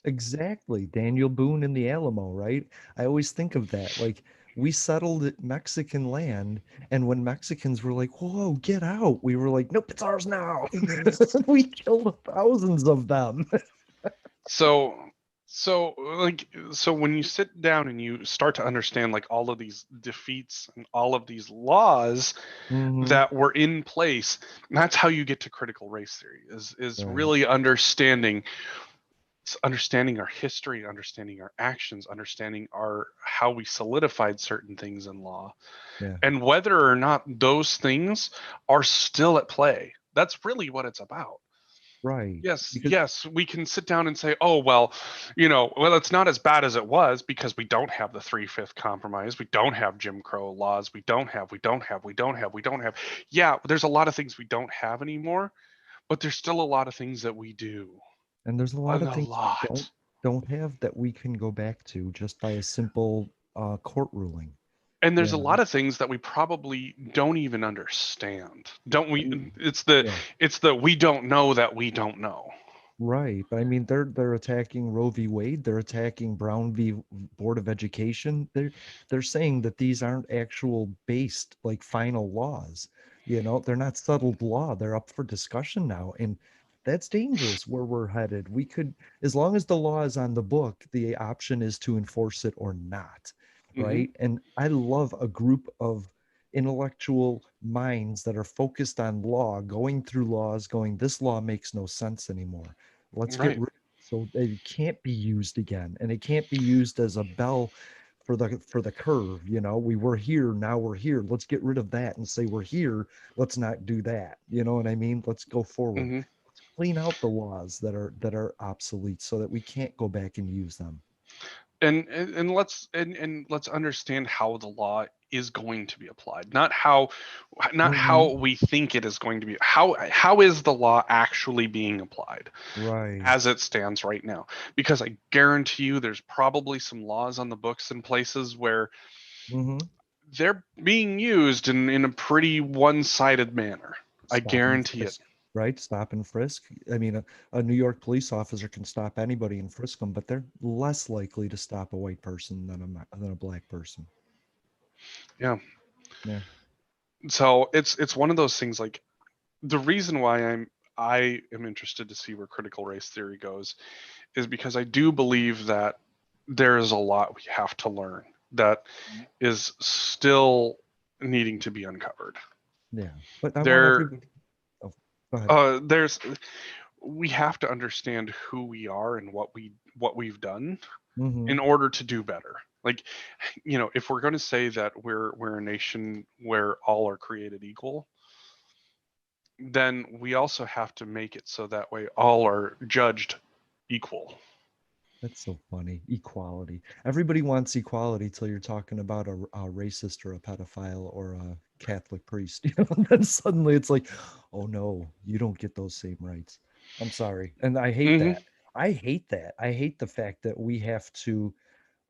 Exactly. Daniel Boone in the Alamo, right? I always think of that. Like, we settled Mexican land, and when Mexicans were like, "Whoa, get out," we were like, "Nope, it's ours now." We killed thousands of them. So so when you sit down and you start to understand like all of these defeats and all of these laws hmm that were in place, that's how you get to critical race theory is Right. really understanding our history, understanding our actions, understanding our how we solidified certain things in law, Yeah. and whether or not those things are still at play. That's really what it's about. Right. Yes, Because yes, we can sit down and say, oh, well, it's not as bad as it was because we don't have the three-fifth compromise. We don't have Jim Crow laws. We don't have. Yeah, there's a lot of things we don't have anymore, but there's still a lot of things that we do. and there's a A lot of things we don't lot. don't have that we can go back to just by a simple court ruling. And there's You a lot know. of things that we probably don't even understand. Don't we? Mm, yeah. It's the we don't know that we don't know. Right, but I mean, they're attacking Roe v. Wade. They're attacking Brown v. Board of Education. They're saying that these aren't actual based like final laws. They're not settled law. They're up for discussion now, and that's dangerous where we're headed. We could, as long as the law is on the book, the option is to enforce it or not, Hmm. right? And I love a group of intellectual minds that are focused on law, going through laws, going, this law makes no sense anymore. Let's get Right. rid so it can't be used again, and it can't be used as a bell for the curve. We were here, now we're here. Let's get rid of that and say we're here. Let's not do that. You know what I mean? Let's go forward. Hmm. Let's clean out the laws that are obsolete so that we can't go back and use them. And let's understand how the law is going to be applied, not how hmm we think it is going to be. How is the law actually being applied as Right. it stands right now? Because I guarantee you there's probably some laws on the books in places where hmm they're being used in a pretty one-sided manner. I Stop and guarantee it. frisk, right? Stop and frisk. I mean, a New York police officer can stop anybody and frisk them, but they're less likely to stop a white person than a black person. Yeah. Yeah. So it's one of those things, like the reason why I am interested to see where critical race theory goes is because I do believe that there is a lot we have to learn that is still needing to be uncovered. Yeah. But I want There, everybody. Oh, go ahead. there's we have to understand who we are and what we've done Mm-hmm. in order to do better. Like, if we're going to say that we're a nation where all are created equal, then we also have to make it so that way all are judged equal. That's so funny. Equality. Everybody wants equality till you're talking about a racist or a pedophile or a Catholic priest. And then suddenly it's like, oh no, you don't get those same rights. I'm sorry. And I hate Hmm. that. I hate that. I hate the fact that we have to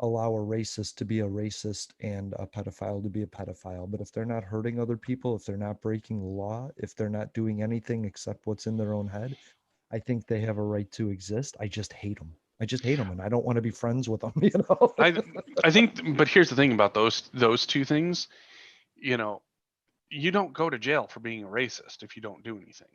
allow a racist to be a racist and a pedophile to be a pedophile. But if they're not hurting other people, if they're not breaking the law, if they're not doing anything except what's in their own head, I think they have a right to exist. I just hate them. I just hate them, and I don't want to be friends with them. You know. I I think, but here's the thing about those two things. You know, you don't go to jail for being a racist if you don't do anything.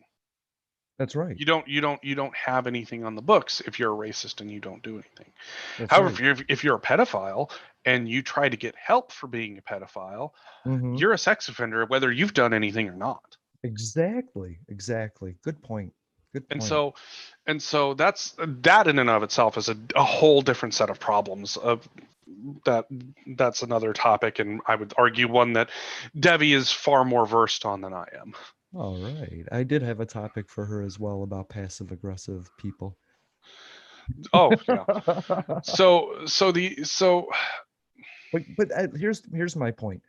That's right. You don't have anything on the books if you're a racist and you don't do anything. That's However, right. if you're a pedophile and you try to get help for being a pedophile, Hmm. you're a sex offender whether you've done anything or not. Exactly. Exactly. Good point. Good And point. so and so that in and of itself is a whole different set of problems of that that's another topic, and I would argue one that Debbie is far more versed on than I am. All right. I did have a topic for her as well about passive aggressive people. Oh yeah. So But here's my point.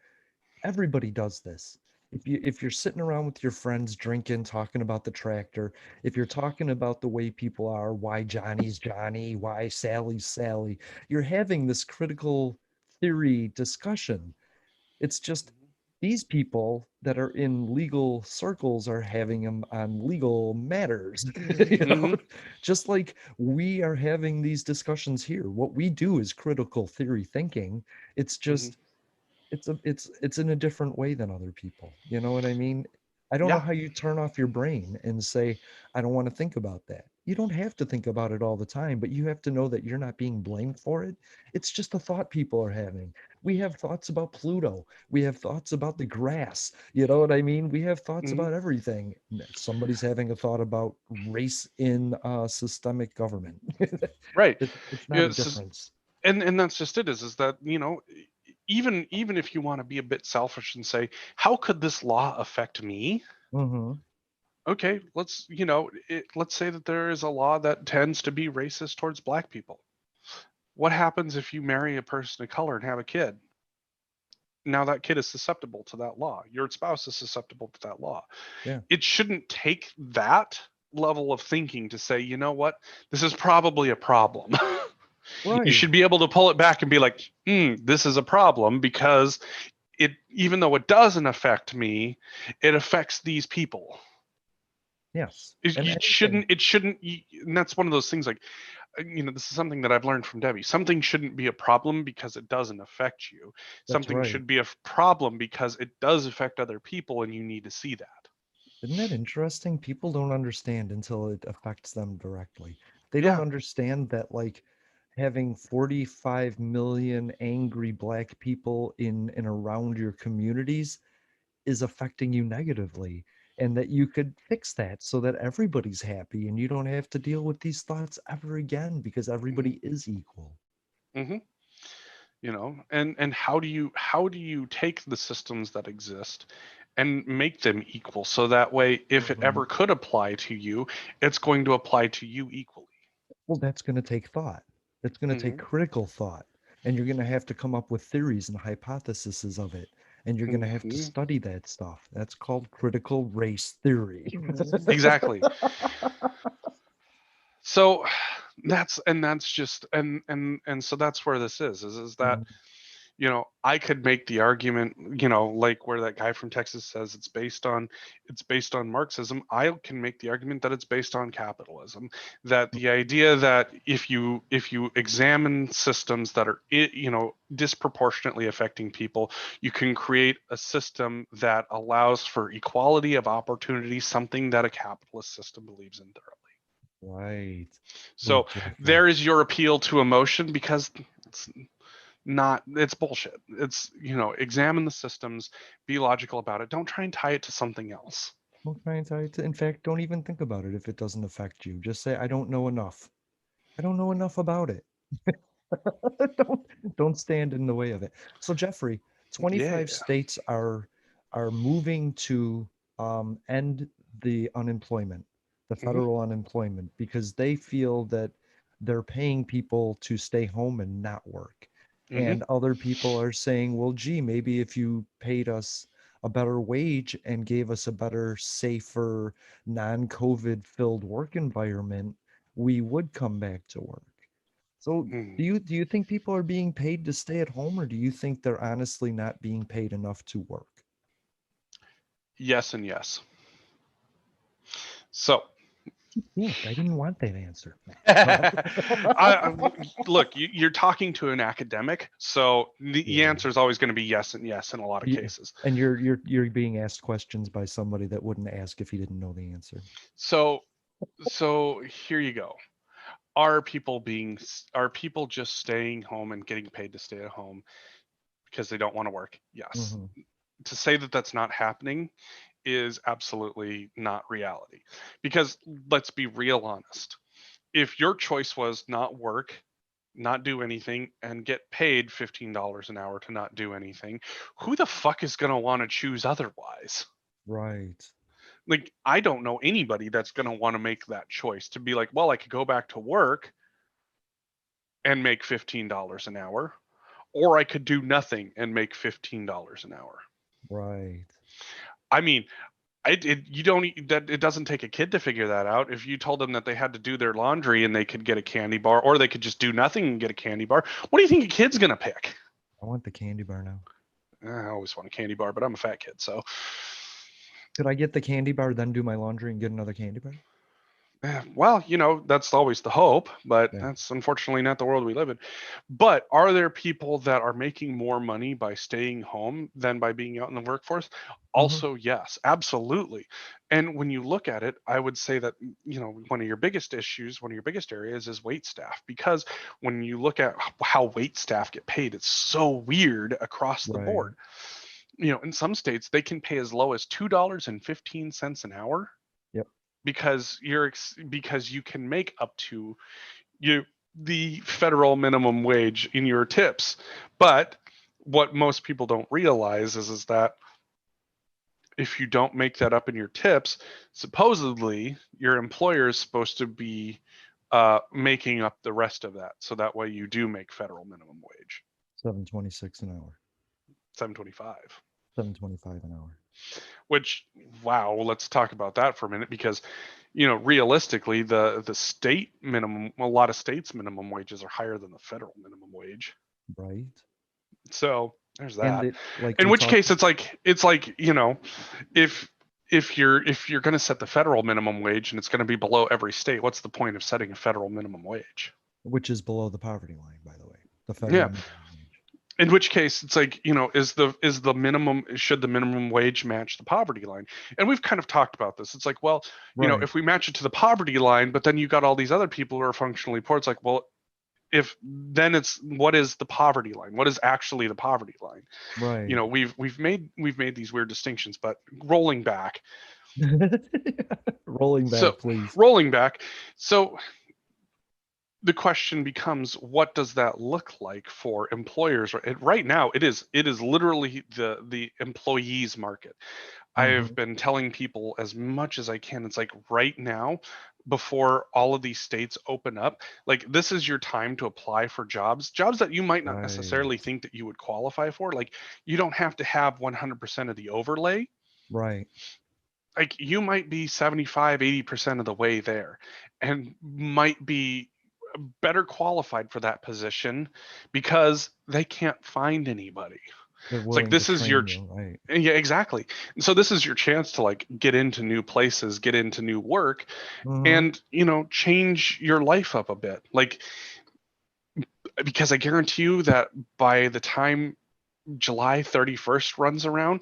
Everybody does this. If you're sitting around with your friends drinking, talking about the tractor, if you're talking about the way people are, why Johnny's Johnny, why Sally's Sally, you're having this critical theory discussion. It's just these people that are in legal circles are having them on legal matters. You know, mm-hmm, just like we are having these discussions here. What we do is critical theory thinking. It's mm-hmm. just it's in a different way than other people. You know what I mean? I don't know Yeah. how you turn off your brain and say, I don't want to think about that. You don't have to think about it all the time, but you have to know that you're not being blamed for it. It's just a thought people are having. We have thoughts about Pluto. We have thoughts about the grass. You know what I mean? We have thoughts Mm-hmm. about everything. Somebody's having a thought about race in systemic government. Right. It's not Yeah, a difference. and that's just it is that even if you want to be a bit selfish and say, how could this law affect me? Hmm. Okay, let's say that there is a law that tends to be racist towards black people. What happens if you marry a person of color and have a kid? Now that kid is susceptible to that law. Your spouse is susceptible to that law. Yeah. It shouldn't take that level of thinking to say, you know what, this is probably a problem. You Right. should be able to pull it back and be like, this is a problem because it, even though it doesn't affect me, it affects these people. Yes. It, And you anything. shouldn't, it shouldn't, and that's one of those things like, this is something that I've learned from Debbie. Something shouldn't be a problem because it doesn't affect you. That's Something right. should be a problem because it does affect other people and you need to see that. Isn't that interesting? People don't understand until it affects them directly. They don't Yeah. understand that, like, having 45 million angry black people in and around your communities is affecting you negatively, and that you could fix that so that everybody's happy and you don't have to deal with these thoughts ever again because Hmm. everybody is equal. Hmm. And how do you take the systems that exist and make them equal so that way if it Mhm. ever could apply to you, it's going to apply to you equally. Well, that's going to take thought. It's going to take Hmm. critical thought. And you're going to have to come up with theories and hypotheses of it. And you're going to have to Hmm. study that stuff. That's called critical race theory. Exactly. So that's just and so that's where this is that Mhm. I could make the argument, like where that guy from Texas says it's based on Marxism. I can make the argument that it's based on capitalism. That the idea that if you examine systems that are disproportionately affecting people, you can create a system that allows for equality of opportunity, something that a capitalist system believes in thoroughly. Right. Oh, So Jeffrey. there is your appeal to emotion because it's it's bullshit. It's examine the systems, be logical about it. Don't try and tie it to something else. Don't try and tell you to, in fact, don't even think about it if it doesn't affect you. Just say, I don't know enough. I don't know enough about it. don't stand in the way of it. So Jeffrey, 25 Yeah. states are moving to end the unemployment, the Hmm. federal unemployment, because they feel that they're paying people to stay home and not work. Hmm. And other people are saying, well, gee, maybe if you paid us a better wage and gave us a better, safer, non-COVID filled work environment, we would come back to work. So Hmm. do you think people are being paid to stay at home, or do you think they're honestly not being paid enough to work? Yes and yes. So Look, I didn't want that answer. look, you're talking to an academic, so the Yeah. answer is always going to be yes and yes in a lot of Yeah. cases. And you're being asked questions by somebody that wouldn't ask if he didn't know the answer. So so here you go. Are people just staying home and getting paid to stay at home because they don't want to work? Yes. Hmm. To say that that's not happening is absolutely not reality. Because let's be real honest. If your choice was not work, not do anything, and get paid $15 an hour to not do anything, who the fuck is going to want to choose otherwise? Right. Like, I don't know anybody that's going to want to make that choice to be like, well, I could go back to work and make $15 an hour, or I could do nothing and make $15 an hour. Right. I mean, you don't that it doesn't take a kid to figure that out. If you told them that they had to do their laundry and they could get a candy bar, or they could just do nothing and get a candy bar, what do you think a kid's gonna pick? I want the candy bar now. I always want a candy bar, but I'm a fat kid, so Could I get the candy bar, then do my laundry and get another candy bar? well, that's always the hope, but Yeah. that's unfortunately not the world we live in. But are there people that are making more money by staying home than by being out in the workforce? Hmm. Also, yes, absolutely. And when you look at it, I would say that, one of your biggest issues, one of your biggest areas is wait staff, because when you look at how wait staff get paid, it's so weird across the Right. board. In some states, they can pay as low as $2.15 an hour Yep. because you can make up to you the federal minimum wage in your tips. But what most people don't realize is that if you don't make that up in your tips, supposedly your employer is supposed to be making up the rest of that, so that way you do make federal minimum wage, 7.26 an hour. 725. 7.25 an hour. Which, wow, well, let's talk about that for a minute, because realistically, the state minimum, a lot of states minimum wages are higher than the federal minimum wage. Right. So there's And that. it, like In we which talked. case, it's like if if you're going to set the federal minimum wage and it's going to be below every state, what's the point of setting a federal minimum wage? Which is below the poverty line, by the way, the federal Yeah. minimum wage. In which case, it's like, is the minimum, should the minimum wage match the poverty line? And we've kind of talked about this. It's like, well, Right. if we match it to the poverty line, but then you got all these other people who are functionally poor, it's like, well, if then it's, what is the poverty line? What is actually the poverty line? Right. We've made these weird distinctions, but rolling back. Rolling So back, please. rolling back. So the question becomes, what does that look like for employers? Right now, it is literally the employees market. I've Hmm. been telling people as much as I can, it's like, right now, before all of these states open up, like, this is your time to apply for jobs that you might not Right. necessarily think that you would qualify for. Like, you don't have to have 100% of the overlay. Right. Like, you might be 75, 80% of the way there, and might be better qualified for that position because they can't find anybody. They're It's like, willing to this is train your you. Right. yeah, exactly. And so this is your chance to, like, get into new places, get into new work, Hmm. and change your life up a bit. Like, because I guarantee you that by the time July 31st runs around,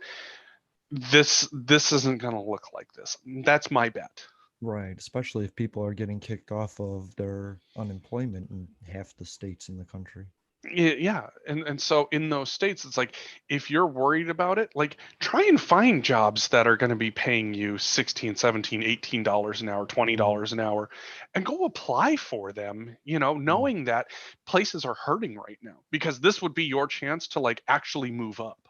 this isn't going to look like this. That's my bet. Right. Especially if people are getting kicked off of their unemployment in half the states in the country. Yeah, and so in those states, it's like, if you're worried about it, like, try and find jobs that are going to be paying you 16, 17, $18 an hour, Mhm. $20 an hour, and go apply for them, Yeah. knowing that places are hurting right now, because this would be your chance to, like, actually move up.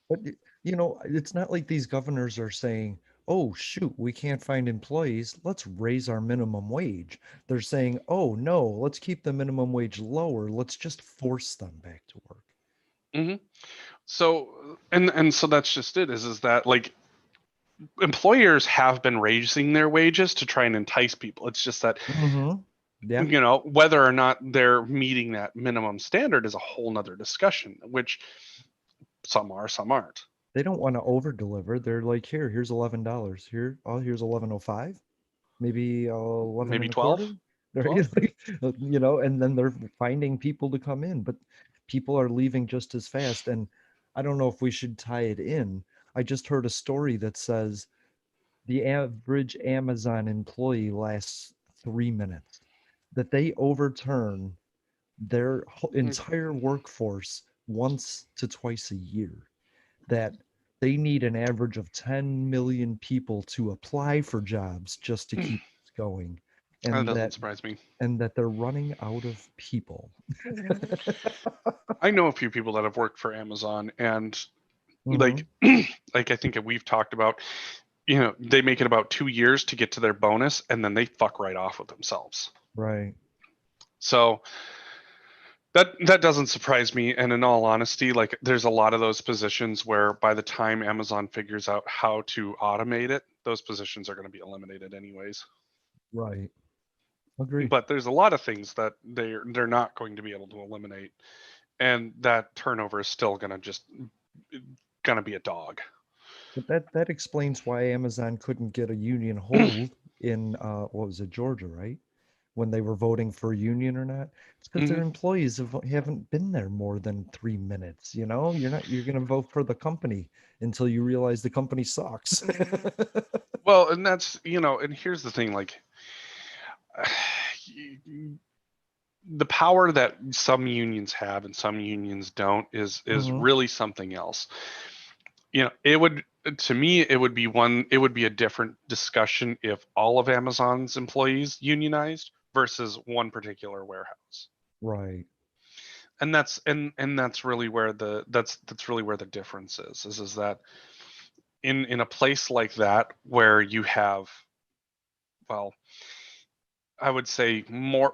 But it's not like these governors are saying, "Oh shoot, we can't find employees. Let's raise our minimum wage." They're saying, "Oh no, let's keep the minimum wage lower. Let's just force them back to work." Hmm. So and so that's just it, is that like employers have been raising their wages to try and entice people. It's just that, Mm-hmm. Yeah. whether or not they're meeting that minimum standard is a whole nother discussion, which some are, some aren't. They don't want to over deliver. They're like, here's $11. Here, oh, here's 11.05. Maybe 11 Maybe and a 12, quarter. They're 12. like, and then they're finding people to come in, but people are leaving just as fast. And I don't know if we should tie it in. I just heard a story that says the average Amazon employee lasts 3 minutes, that they overturn their entire workforce once to twice a year, that they need an average of 10 million people to apply for jobs just to keep this going, That and doesn't surprise me. that they're running out of people. I know a few people that have worked for Amazon, and Hmm. like like I think we've talked about, they make it about 2 years to get to their bonus, and then they fuck right off with themselves. Right. So that doesn't surprise me. And in all honesty, like there's a lot of those positions where by the time Amazon figures out how to automate it, those positions are going to be eliminated anyways. Right. Agree. But there's a lot of things that they're not going to be able to eliminate, and that turnover is still going to be a dog. But that explains why Amazon couldn't get a union hold in what was it, Georgia, right? When they were voting for a union or not. It's because their Hmm. employees haven't been there more than 3 minutes. You're gonna vote for the company until you realize the company sucks. Well, and that's, and here's the thing, like the power that some unions have and some unions don't is Hmm. really something else. It would, to me, it would be a different discussion if all of Amazon's employees unionized versus one particular warehouse. Right. And that's really where that's really where the difference is that in a place like that where you have, well, I would say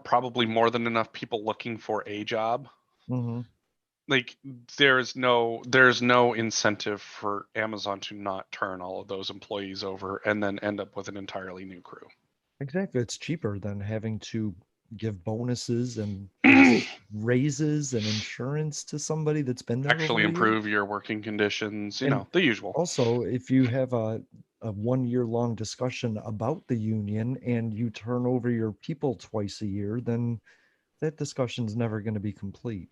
probably more than enough people looking for a job, Hmm. like there's no incentive for Amazon to not turn all of those employees over and then end up with an entirely new crew. Exactly. It's cheaper than having to give bonuses and Actually raises and insurance to somebody that's been there over a year. improve your working conditions, And the usual. also, if you have a 1 year long discussion about the union and you turn over your people twice a year, then that discussion's never going to be complete.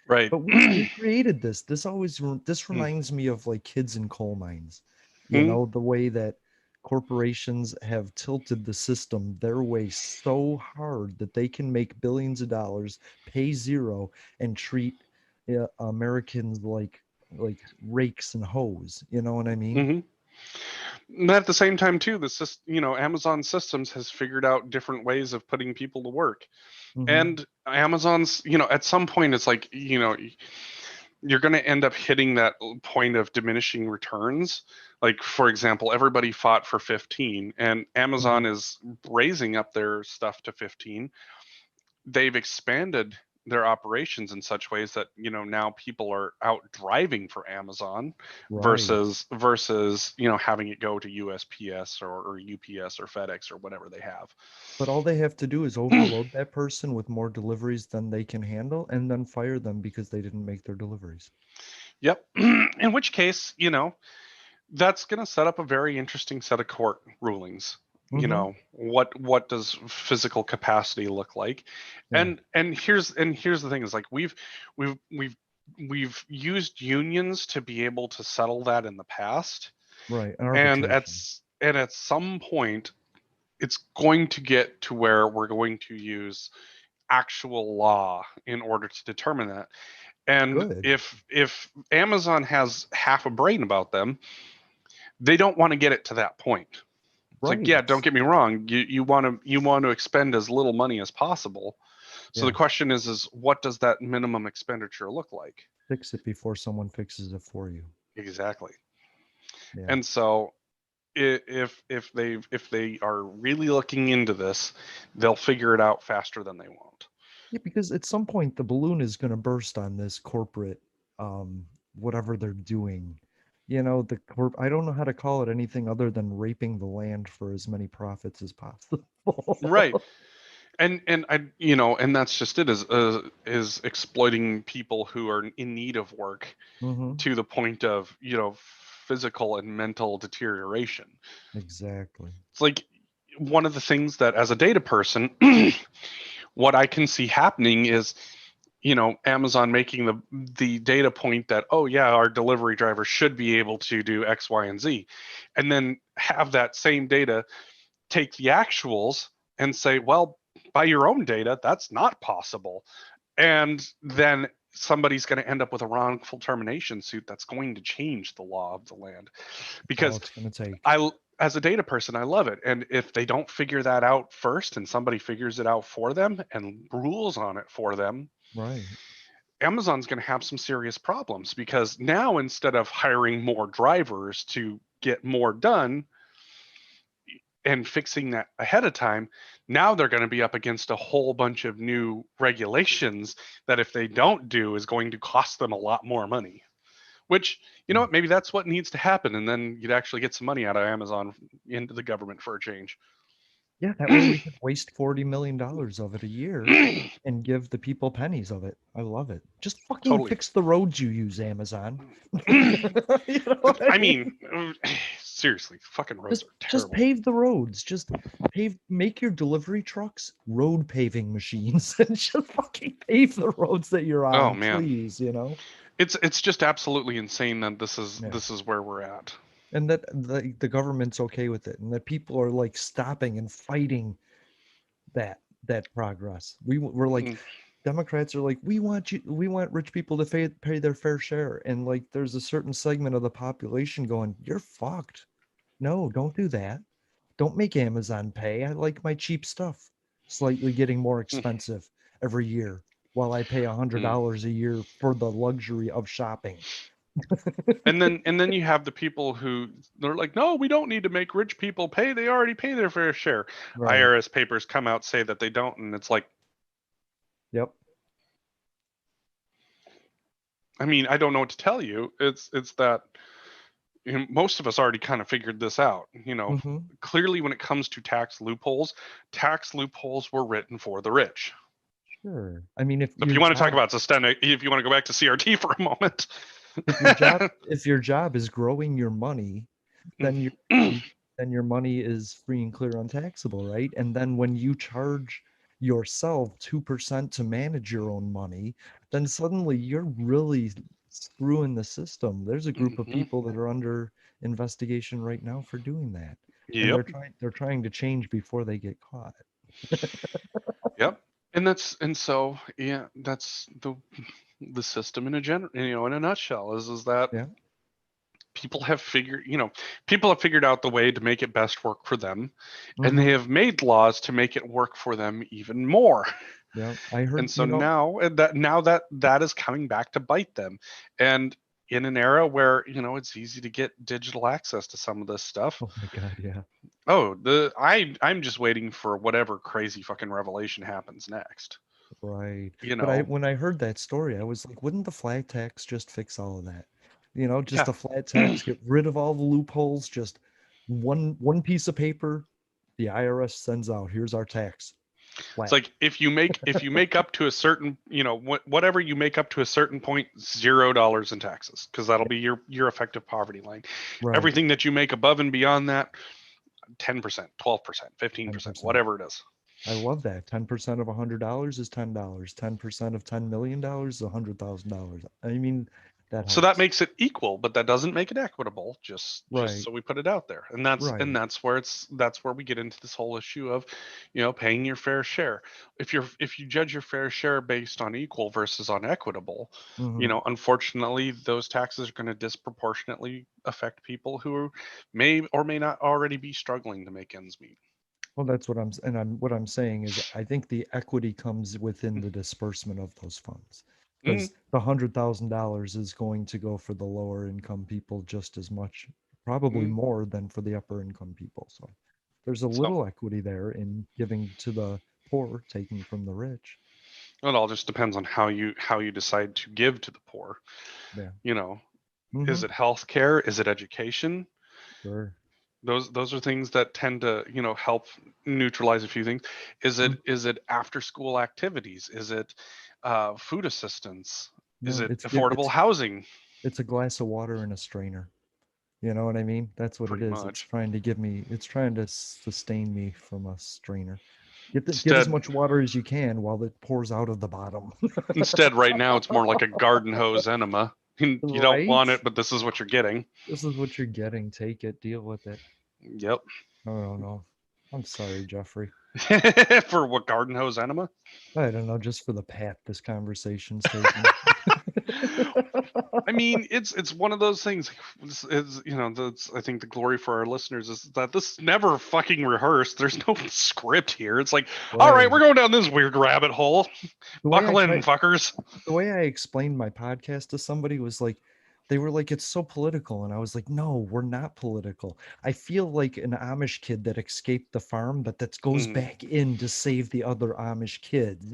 Right. But we created this. This Hmm. reminds me of like kids in coal mines. Hmm. The way that corporations have tilted the system their way so hard that they can make billions of dollars, pay zero, and treat Americans like rakes and hoes. You know what I mean? Hmm. And at the same time too, Amazon Systems has figured out different ways of putting people to work. Hmm. And Amazon's, at some point it's like, you're going to end up hitting that point of diminishing returns. Like, for example, everybody fought for 15, and Hmm. Amazon is raising up their stuff to 15. They've expanded their operations in such ways that now people are out driving for Amazon Right. versus having it go to USPS or UPS or FedEx or whatever they have. But all they have to do is overload that person with more deliveries than they can handle and then fire them because they didn't make their deliveries. Yep. In which case, that's going to set up a very interesting set of court rulings. Hmm. What does physical capacity look like? Yeah. And here's the thing, is like we've we've we've used unions to be able to settle that in the past, Right. And and arbitration. at some point it's going to get to where we're going to use actual law in order to determine that. And Good. if Amazon has half a brain about them, they don't want to get it to that point. It's like, yeah, don't Right. get me wrong, you want to expend as little money as possible. So the Yeah. question is what does that minimum expenditure look like? Fix it before someone fixes it for you. Exactly. Yeah. And so if they are really looking into this, they'll figure it out faster than they won't. Yeah, because at some point the balloon is going to burst on this corporate whatever they're doing. I don't know how to call it anything other than raping the land for as many profits as Right. possible. And I, and that's just it, is exploiting people who are in need of work Hmm. to the point of, physical and mental deterioration. Exactly. It's like one of the things that, as a data person, what I can see happening is, Amazon making the data point that, oh yeah, our delivery driver should be able to do X, Y, and Z, and then have that same data take the actuals and say, well, by your own data, that's not possible. And then somebody's going to end up with a wrongful termination suit that's going to change the law of the land. That's all Because it's going to take. I, as a data person, I love it. And if they don't figure that out first and somebody figures it out for them and rules on it for them, Right. Amazon's going to have some serious problems, because now, instead of hiring more drivers to get more done and fixing that ahead of time, now they're going to be up against a whole bunch of new regulations that, if they don't do, is going to cost them a lot more money. Which, what, maybe that's what needs to happen, and then you'd actually get some money out of Amazon into the government for a change. Yeah, that way we could waste $40 million of it a year and give the people pennies of it. I love it. Just fucking Totally. fix the roads you use, Amazon. You know what I I mean, mean? seriously, fucking roads Just are just terrible. pave the roads. Just make your delivery trucks road paving machines and just fucking pave the roads that you're Oh on, man, please. it's just absolutely insane that this is Yeah. this is where we're at. And that the government's okay with it and that people are like stopping and fighting that progress. We're like Mm, Democrats are like we want rich people to pay their fair share, and like there's a certain segment of the population going, you're fucked. No, don't do that. Don't make Amazon pay. I like my cheap stuff slightly getting more mm, expensive every year while I pay a hundred mm. dollars a year for the luxury of shopping. And then you have the people who, they're like, no, we don't need to make rich people pay. They already pay their fair share. Right. IRS papers come out, say that they don't, and it's like, Yep. I mean, I don't know what to tell you. It's that, most of us already kind of figured this out. Hmm. Clearly, when it comes to tax loopholes were written for the rich. Sure. I mean, So if you want to talk about systemic, if you want to go back to CRT for a moment, if your job is growing your money, then your money is free and clear untaxable, right? And then when you charge yourself 2% to manage your own money, then suddenly you're really screwing the system. There's a group of Mhm. people that are under investigation right now for doing that. And Yep, they're trying to change before they get caught. yep. And so, yeah, that's the system in a in a nutshell, is that Yeah. people have figured, people have figured out the way to make it best work for them, and they Mm-hmm. have made laws to make it work for them even more. Yeah. I heard, And so now that is coming back to bite them. And in an era where, it's easy to get digital access to some of this stuff. oh my God, yeah. Oh, I'm just waiting for whatever crazy fucking revelation happens next. Right. You But I know, when I heard that story, I was like, wouldn't the flat tax just fix all of that? Just yeah. a flat tax, get rid of all the loopholes, just one piece of paper, the IRS sends out, here's our tax. It's Flat. like, if you make up to a certain, whatever you make up to a certain point, $0 in taxes, because that'll Yeah, be your effective poverty line. right. Everything that you make above and beyond that, 10%, 12%, 15%, 10%. whatever it is. I love that. 10% of $100 is $10. 10% of $10 million is $100,000. I mean, that So that helps. makes it equal, but that doesn't make it equitable. Just Right. so we put it out there, and that's and Right. that's where we get into this whole issue of, paying your fair share. If you judge your fair share based on equal versus on equitable, Hmm. unfortunately, those taxes are going to disproportionately affect people who may or may not already be struggling to make ends meet. Well, that's what what I'm saying is I think the equity comes within the disbursement of those funds Mm, because the $100,000 is going to go for the lower income people just as much, probably mm. more than for the upper income people. So there's a So little equity there in giving to the poor, taking from the rich. It all just depends on how you decide to give to the poor. Yeah. You know, Mm-hmm. is it health care? Is it education? Sure. Those are things that tend to, help neutralize a few things. Is it Mm. is it after school activities? Is it food assistance? Is No, it affordable housing? it's a glass of water and a strainer. You know what I mean? That's what it Pretty is. It's much. trying to give me, it's trying to sustain me from a strainer. Get as Instead, much water as you can while it pours out of the bottom. instead, right now it's more like a garden hose enema. You don't Right? want it, but this is what you're getting. This is what you're getting. Take it, deal with it. Yep. I don't know. I'm sorry, Jeffrey. For what, garden hose enema? I don't know, just for the path this conversation's taking. I mean, it's one of those things. That's, I think the glory for our listeners is that this never fucking rehearsed. There's no script here. It's like, all right, we're Right. going down this weird rabbit hole. The way I Buckle in, tried fuckers. the way I explained my podcast to somebody was like, they were like, it's so political. And I was like, no, we're not political. I feel like an Amish kid that escaped the farm, but that goes Mm. back in to save the other Amish kids.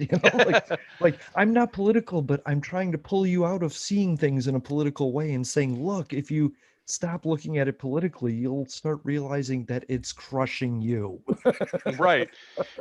Like I'm not political, but I'm trying to pull you out of seeing things in a political way and saying, look, if you stop looking at it politically, you'll start realizing that it's crushing you. Right.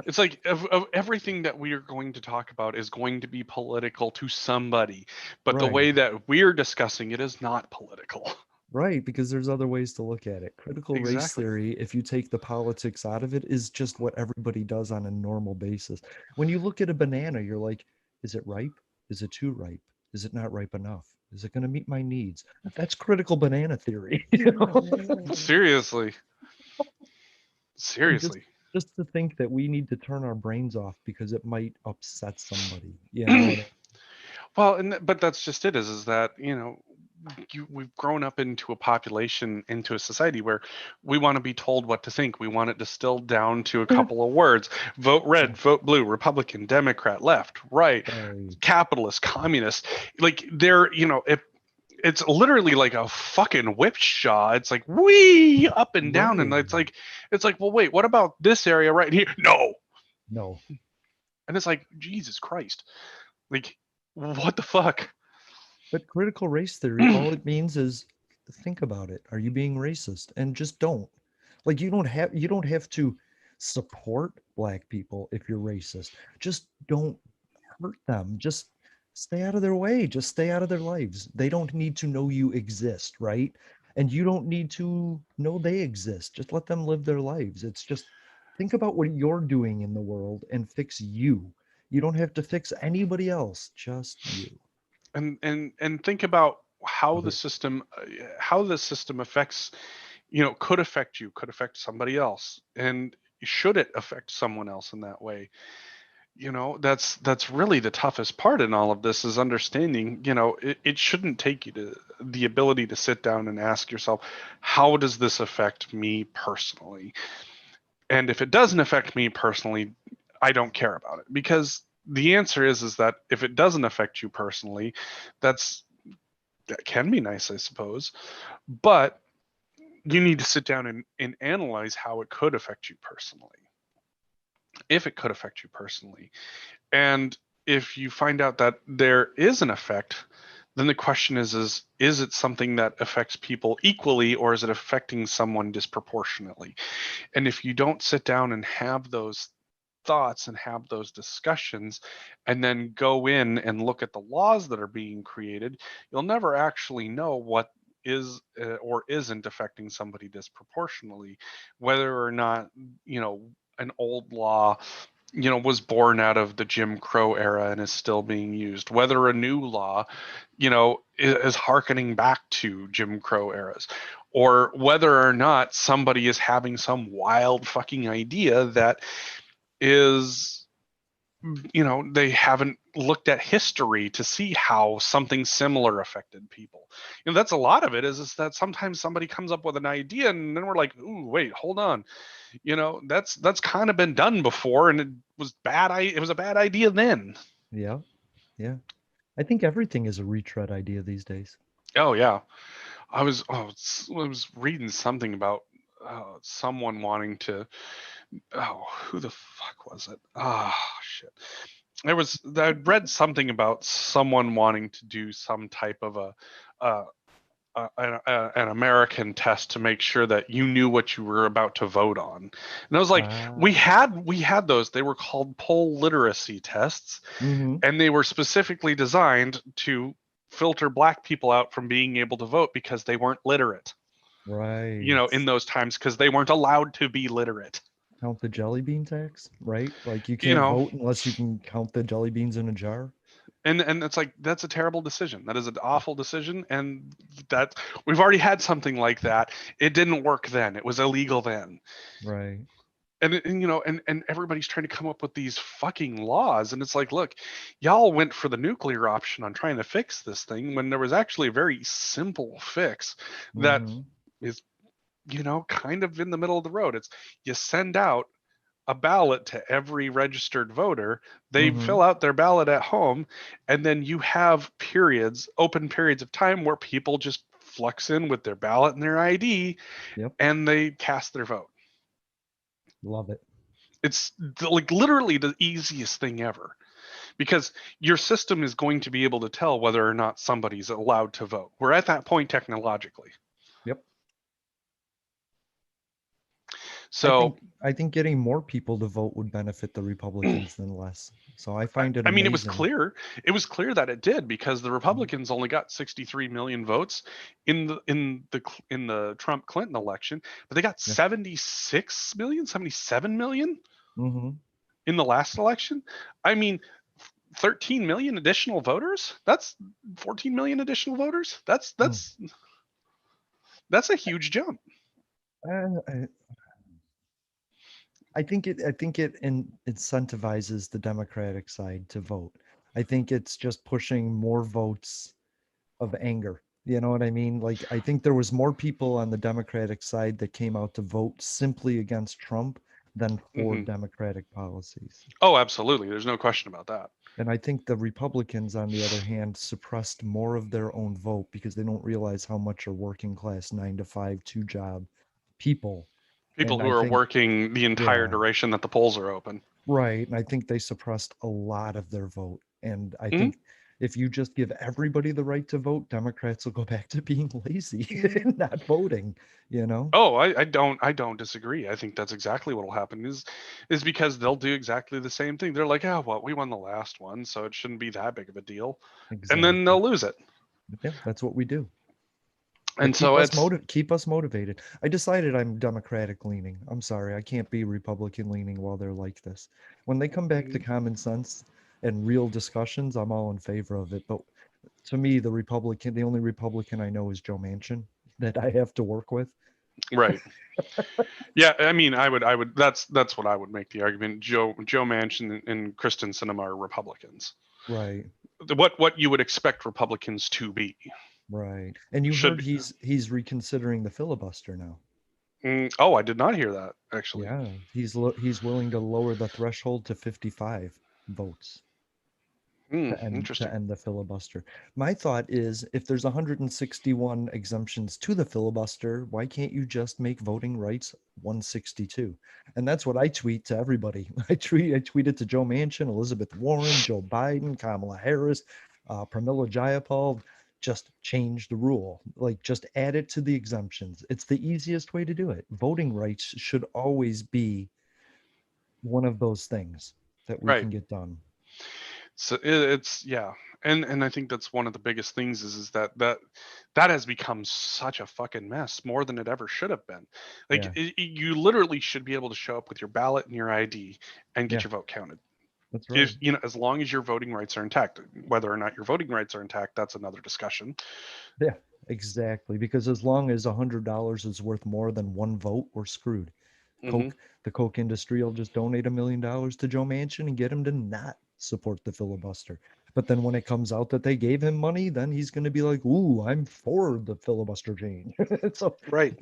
It's like of everything that we are going to talk about is going to be political to somebody, but the Right. way that we're discussing it is not political. Right, because there's other ways to look at it. Critical race Exactly. theory, if you take the politics out of it, is just what everybody does on a normal basis. When you look at a banana, you're like, is it ripe? Is it too ripe? Is it not ripe enough? Is it going to meet my needs? That's critical banana theory, you know? Seriously. And just Seriously. just to think that we need to turn our brains off because it might upset somebody, you know what I Well, but that's just it. Is that we've grown up into a population, into a society where we want to be told what to think. We want it distilled down to a mean? couple of words: vote red, vote blue, Republican, Democrat, left, right, Right, capitalist, communist. Like it's literally like a fucking whipsaw. It's like wee up and down, and right. it's like, well, wait, what about this area right here? No, No, and it's like, Jesus Christ, like, what the fuck? but critical race theory, all it means is think about it. Are you being racist? And just don't. Like you don't have to support black people if you're racist. Just don't hurt them. Just stay out of their way. Just stay out of their lives. They don't need to know you exist, right? And you don't need to know they exist. Just let them live their lives. It's just think about what you're doing in the world and fix you. You don't have to fix anybody else, just you. And think about how the Other system affects, could affect you, could affect somebody else, and should it affect someone else in that way? That's really the toughest part in all of this, is understanding, it shouldn't take you to the ability to sit down and ask yourself, how does this affect me personally? And if it doesn't affect me personally, I don't care about it, because the answer is that if it doesn't affect you personally, that's that can be nice, I suppose, but you need to sit down and analyze how it could affect you personally, if it could affect you personally. And if you find out that there is an effect, then the question is it something that affects people equally, or is it affecting someone disproportionately? And if you don't sit down and have those thoughts and have those discussions, and then go in and look at the laws that are being created, you'll never actually know what is or isn't affecting somebody disproportionately, whether or not, an old law, was born out of the Jim Crow era and is still being used, whether a new law, is hearkening back to Jim Crow eras, or whether or not somebody is having some wild fucking idea that is, they haven't looked at history to see how something similar affected people. That's a lot of it, is that sometimes somebody comes up with an idea and then we're like, ooh, wait, hold on, that's kind of been done before, and it was bad. It was a bad idea then. Yeah, yeah. I think everything is a retread idea these days. Oh yeah, I was reading something about someone wanting to. Oh, who the fuck was it? Ah, shit. I'd read something about someone wanting to do some type of a an American test to make sure that you knew what you were about to vote on. And I was like, Ah. we had those. They were called poll literacy tests, Mm-hmm. and they were specifically designed to filter black people out from being able to vote because they weren't literate. You Right. know, in those times because they weren't allowed to be literate. Count the jelly bean tax, right? Like you You can't know, vote unless you can count the jelly beans in a jar. and it's like that's a terrible decision. That is an awful decision, and that we've already had something like that. It didn't work then. It was illegal then. Right. And you know, and everybody's trying to come up with these fucking laws, and it's like, look, y'all went for the nuclear option on trying to fix this thing when there was actually a very simple fix that Mm-hmm. is, you know, kind of in the middle of the road. It's you send out a ballot to every registered voter. They Mm-hmm. fill out their ballot at home, and then you have periods, open periods of time where people just flux in with their ballot and their ID, Yep. and they cast their vote. Love it. It's like literally the easiest thing ever because your system is going to be able to tell whether or not somebody's allowed to vote. We're at that point technologically. Yep. I So, think I think getting more people to vote would benefit the Republicans than less. So I find it I mean, amazing. it was clear that it did because the Mhm. Republicans only got 63 million votes in the Trump Clinton election, but they got Yeah. 76 million, 77 million Mm-hmm. in the last election. I mean, 13 million additional voters? That's 14 million additional voters? Mm. That's a huge jump. I, I think it incentivizes the Democratic side to vote. I think it's just pushing more votes of anger. You know what I mean? Like I think there was more people on the Democratic side that came out to vote simply against Trump than for Hmm. Democratic policies. Oh, absolutely. There's no question about that. And I think the Republicans, on the other hand, suppressed more of their own vote because they don't realize how much are working class 9 to 5, two job people. People And who I are think, working the entire yeah, duration that the polls are open. right. And I think they suppressed a lot of their vote. And I Hmm. think if you just give everybody the right to vote, Democrats will go back to being lazy and not voting, you know? Oh, I don't disagree. I think that's exactly what will happen is because they'll do exactly the same thing. They're like, oh, well, we won the last one, so it shouldn't be that big of a deal, and then Exactly. they'll lose it. Yeah, that's what we do. But And so it's keep us motivated. I decided I'm Democratic leaning. I'm sorry, I can't be Republican leaning while they're like this. When they come back to common sense and real discussions, I'm all in favor of it. But to me, the only Republican I know is Joe Manchin that I have to work with. right. Yeah, I mean, I would. That's what I would make the argument. Joe Manchin and Kristen Sinema are Republicans. Right, What you would expect Republicans to be right. And you should heard be. he's reconsidering the filibuster now. Oh, I did not hear that actually. Yeah, he's willing to lower the threshold to 55 votes to Interesting. end the filibuster. My thought is if there's 161 exemptions to the filibuster, why can't you just make voting rights 162? And that's what I tweet to everybody. I tweeted to Joe Manchin, Elizabeth Warren, Joe Biden, Kamala Harris, Pramila Jayapal. Just change the rule. Like just add it to the exemptions. It's the easiest way to do it. Voting rights should always be one of those things that we Right. can get done. So it's yeah, and I think that's one of the biggest things is that has become such a fucking mess more than it ever should have been. Like Yeah. you literally should be able to show up with your ballot and your ID and get Yeah. your vote counted. That's right. Is you know as long as your voting rights are intact. Whether or not your voting rights are intact, that's another discussion. Yeah, exactly. Because as long as $100 is worth more than one vote, we're screwed. Hmm. Coke, the Coke industry will just donate $1 million to Joe Manchin and get him to not support the filibuster. But then when it comes out that they gave him money, then he's going to be like, "Ooh, I'm for the filibuster change." So, Right.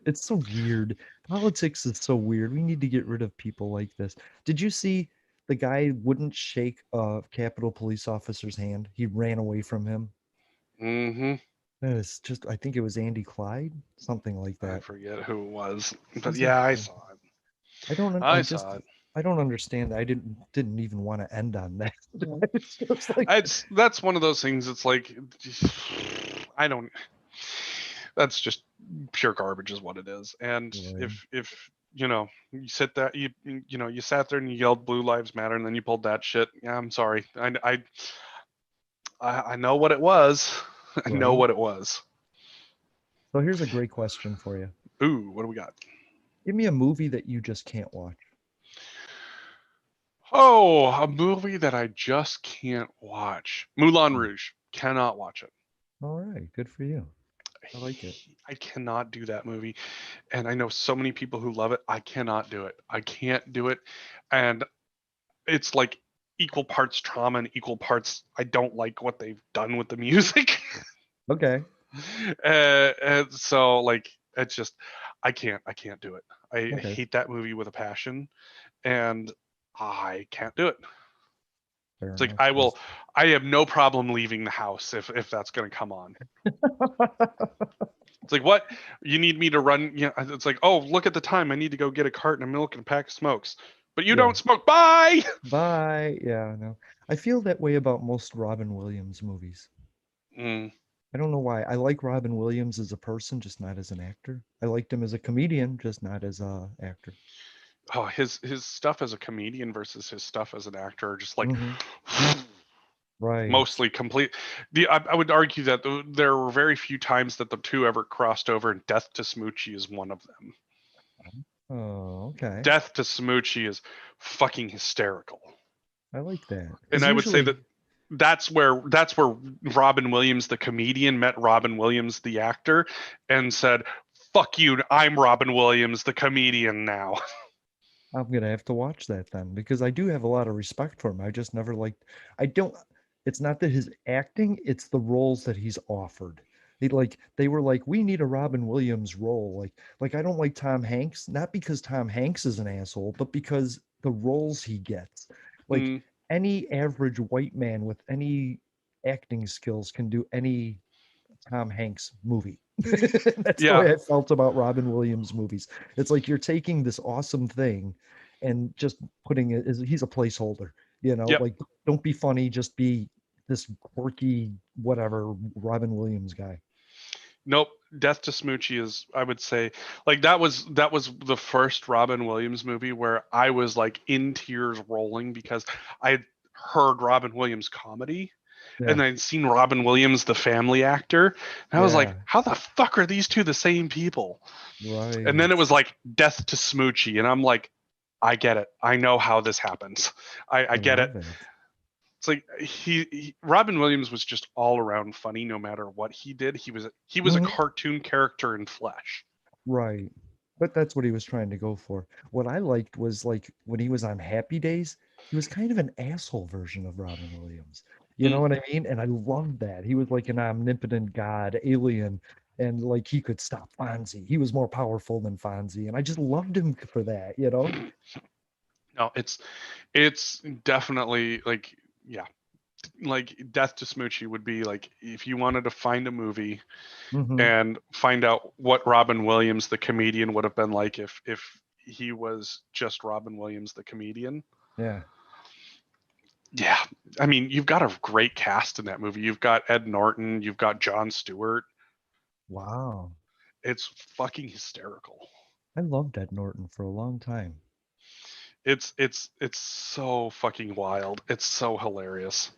it's so weird. Politics is so weird. We need to get rid of people like this. Did you see the guy wouldn't shake a Capitol police officer's hand? He ran away from him. Hmm. It's just, I think it was Andy Clyde, something like I that. forget who it was, but He's a, yeah, I saw it. I don't, I saw it. I don't understand. I didn't even want to end on that. It's just like, It's that's one of those things. It's like I don't. That's just pure garbage, is what it is. And right. if you sit there, you sat there and you yelled "Blue Lives Matter" and then you pulled that shit. Yeah, I'm sorry. I know what it was. I know Right. what it was. So here's a great question for you. Ooh, what do we got? Give me a movie that you just can't watch. Oh, a movie that I just can't watch. Moulin Hmm. Rouge. Cannot watch it. All right, good for you. I like it. I cannot do that movie. And I know so many people who love it. I cannot do it. I can't do it. And it's like equal parts trauma and equal parts I don't like what they've done with the music. Okay. And so like it's just I can't do it. I Okay. hate that movie with a passion and I can't do it. Fair It's like enough. I have no problem leaving the house if that's going to come on. It's like, what? You need me to run? Yeah. It's like, oh, look at the time. I need to go get a carton of milk and a pack of smokes. But you Yeah. don't smoke. Bye. Bye. Yeah, no. I feel that way about most Robin Williams movies. Mm. I don't know why. I like Robin Williams as a person, just not as an actor. I liked him as a comedian, just not as a actor. Oh, his stuff as a comedian versus his stuff as an actor are just like Hmm. Right. mostly complete. I would argue that there were very few times that the two ever crossed over, and Death to Smoochie is one of them. Oh, okay. Death to Smoochie is fucking hysterical. I like that. And Because I would say usually, that that's where Robin Williams the comedian met Robin Williams the actor and said, "Fuck you, I'm Robin Williams the comedian now." I'm gonna have to watch that then because I do have a lot of respect for him. I just never liked. I don't. It's not that his acting; it's the roles that he's offered. They were like, we need a Robin Williams role. Like I don't like Tom Hanks, not because Tom Hanks is an asshole, but because the roles he gets. Like Mm, any average white man with any acting skills can do any Tom Hanks movie. That's the yeah, way I felt about Robin Williams movies. It's like you're taking this awesome thing and just putting it as he's a placeholder, yep. like don't be funny, just be this quirky whatever Robin Williams guy. Nope. Death to Smoochie is, I would say, like that was the first Robin Williams movie where I was like in tears rolling because I had heard Robin Williams comedy Yeah, and I'd seen Robin Williams the family actor and I was like, yeah, how the fuck are these two the same people? And then it right. was like Death to Smoochie and I'm like, I get it. I know how this happens. I I get it. love it. It's like Robin Williams was just all around funny no matter what he did. He was a Mhm. cartoon character in flesh. Right. But that's what he was trying to go for. What I liked was like when he was on Happy Days, he was kind of an asshole version of Robin Williams. You know Mm. what I mean? And I loved that. He was like an omnipotent god, alien, and like he could stop Fonzie. He was more powerful than Fonzie, and I just loved him for that. No, it's definitely like, yeah, like Death to Smoochie would be like if you wanted to find a movie Hmm. and find out what Robin Williams the comedian would have been like if he was just Robin Williams the comedian. Yeah. Yeah, I mean, you've got a great cast in that movie. You've got Ed Norton, you've got Jon Stewart. Wow. It's fucking hysterical. I loved Ed Norton for a long time. It's so fucking wild. It's so hilarious.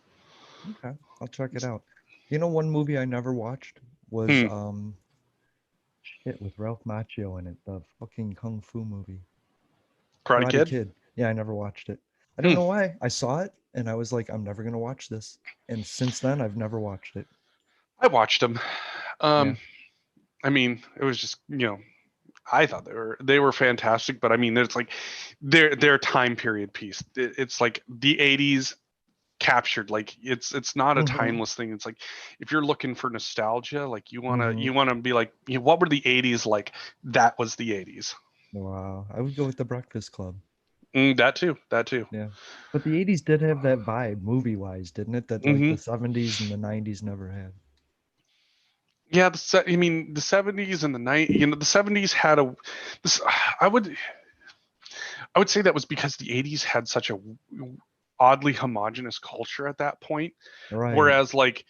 Okay, I'll check it out. One movie I never watched was Hmm. shit with Ralph Macchio in it, the fucking kung fu movie. Karate Karate Kid. Kid. Yeah, I never watched it. I don't Hmm. know why. I saw it and I was like, I'm never gonna watch this. And since then, I've never watched it. I watched them. Yeah. Um, I mean, it was just I thought they were fantastic, but I mean, there's like their time period piece. It's like the '80s captured. Like it's not a Mm-hmm. timeless thing. It's like if you're looking for nostalgia, like you wanna Mm-hmm. you wanna be like, what were the '80s like? That was the '80s. Wow. I would go with The Breakfast Club. That too. That too. Yeah. But the 80s did have that vibe, movie-wise, didn't it? That like the Hmm. 70s and the 90s never had. Yeah, I mean, the '70s and the '90s. The '70s had a. This, I would I would say that was because the 80s had such a oddly homogenous culture at that point, Right. whereas like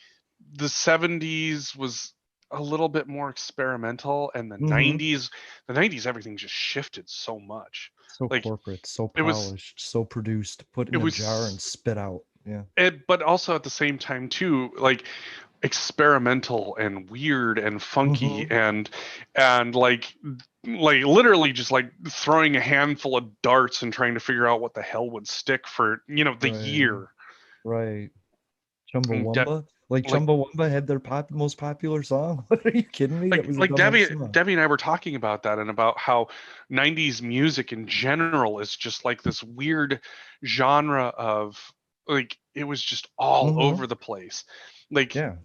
the 70s was a little bit more experimental, and the Mm-hmm. 90s, the 90s everything just shifted so much. So Like corporate, so it was polished, so produced, put it in a jar and was spit out. Yeah. but also at the same time too, like experimental and weird and funky Mm-hmm. and like literally just like throwing a handful of darts and trying to figure out what the hell would stick for the Right. year. Right. And De- Chumbawamba? Like like Chumbawamba had their most popular song. What are you kidding me? That was the like dumbest Debbie song. Debbie and I were talking about that, and about how 90s music in general is just like this weird genre of, like, it was just all Mm-hmm. over the place. Like, Yeah.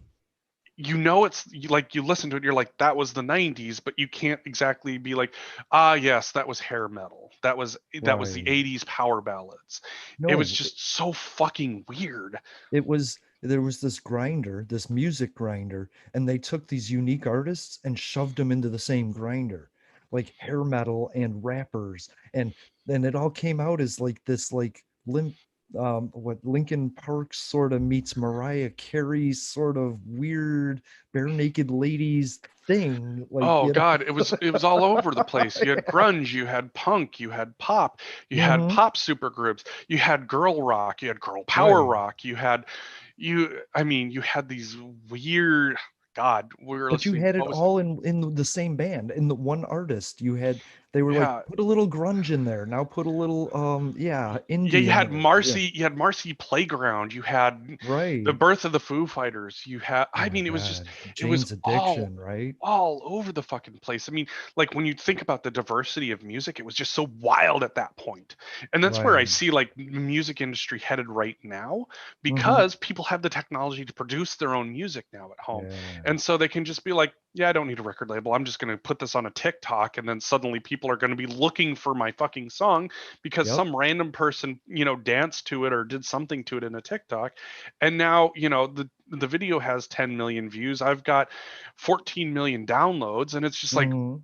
it's like you listen to it, you're like, that was the 90s, but you can't exactly be like, ah, yes, that was hair metal, that was the Right. 80s power ballads. It was No, just so fucking weird. it was there was this grinder, this music grinder, and they took these unique artists and shoved them into the same grinder, like hair metal and rappers, and then it all came out as like this like limp what Linkin Park sort of meets Mariah Carey's sort of weird bare naked ladies thing, like Oh you God, it was all over the place. You had grunge, you had punk, you had pop, you had hmm pop supergroups, you had girl rock, you had girl power right. rock, I mean, you had these weird, God, But let's you see, had it what was, all in the same band, in the one artist. You had they were like, yeah, put a little grunge in there. Now put a little yeah, yeah, indie in there. Yeah. You had Marcy Playground, you had the Right. birth of the Foo Fighters, you had, Oh I my mean, it was just, God. it was Jane's Addiction, right? all over the fucking place. I mean, like when you think about the diversity of music, it was just so wild at that point. And that's where I Right. see like the music industry headed right now, hmm because people have the technology to produce their own music now at home. Yeah. And so they can just be like, yeah, I don't need a record label. I'm just going to put this on a TikTok, and then suddenly people are going to be looking for my fucking song because Yep. some random person, danced to it or did something to it in a TikTok. And now, the video has 10 million views. I've got 14 million downloads, and it's just like, hmm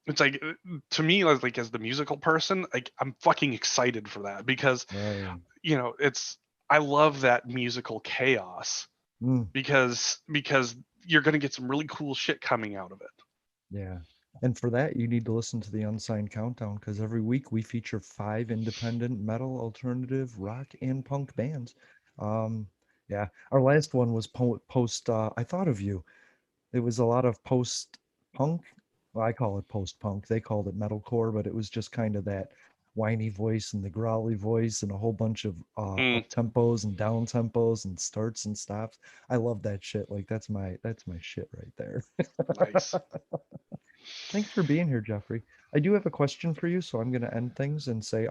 it's like, to me, like as the musical person, like I'm fucking excited for that, because Right. it's, I love that musical chaos, Mm. because you're going to get some really cool shit coming out of it. Yeah. And for that, you need to listen to the Unsigned Countdown because every week we feature five independent metal, alternative, rock, and punk bands. Um, yeah. Our last one was post I Thought of You. It was a lot of post punk. Well, I call it post punk. They called it metalcore, but it was just kind of that whiny voice and the growly voice and a whole bunch of Mm, up tempos and down tempos and starts and stops. I love that shit. Like that's my shit right there. nice. Thanks for being here, Jeffrey. I do have a question for you, so I'm going to end things and say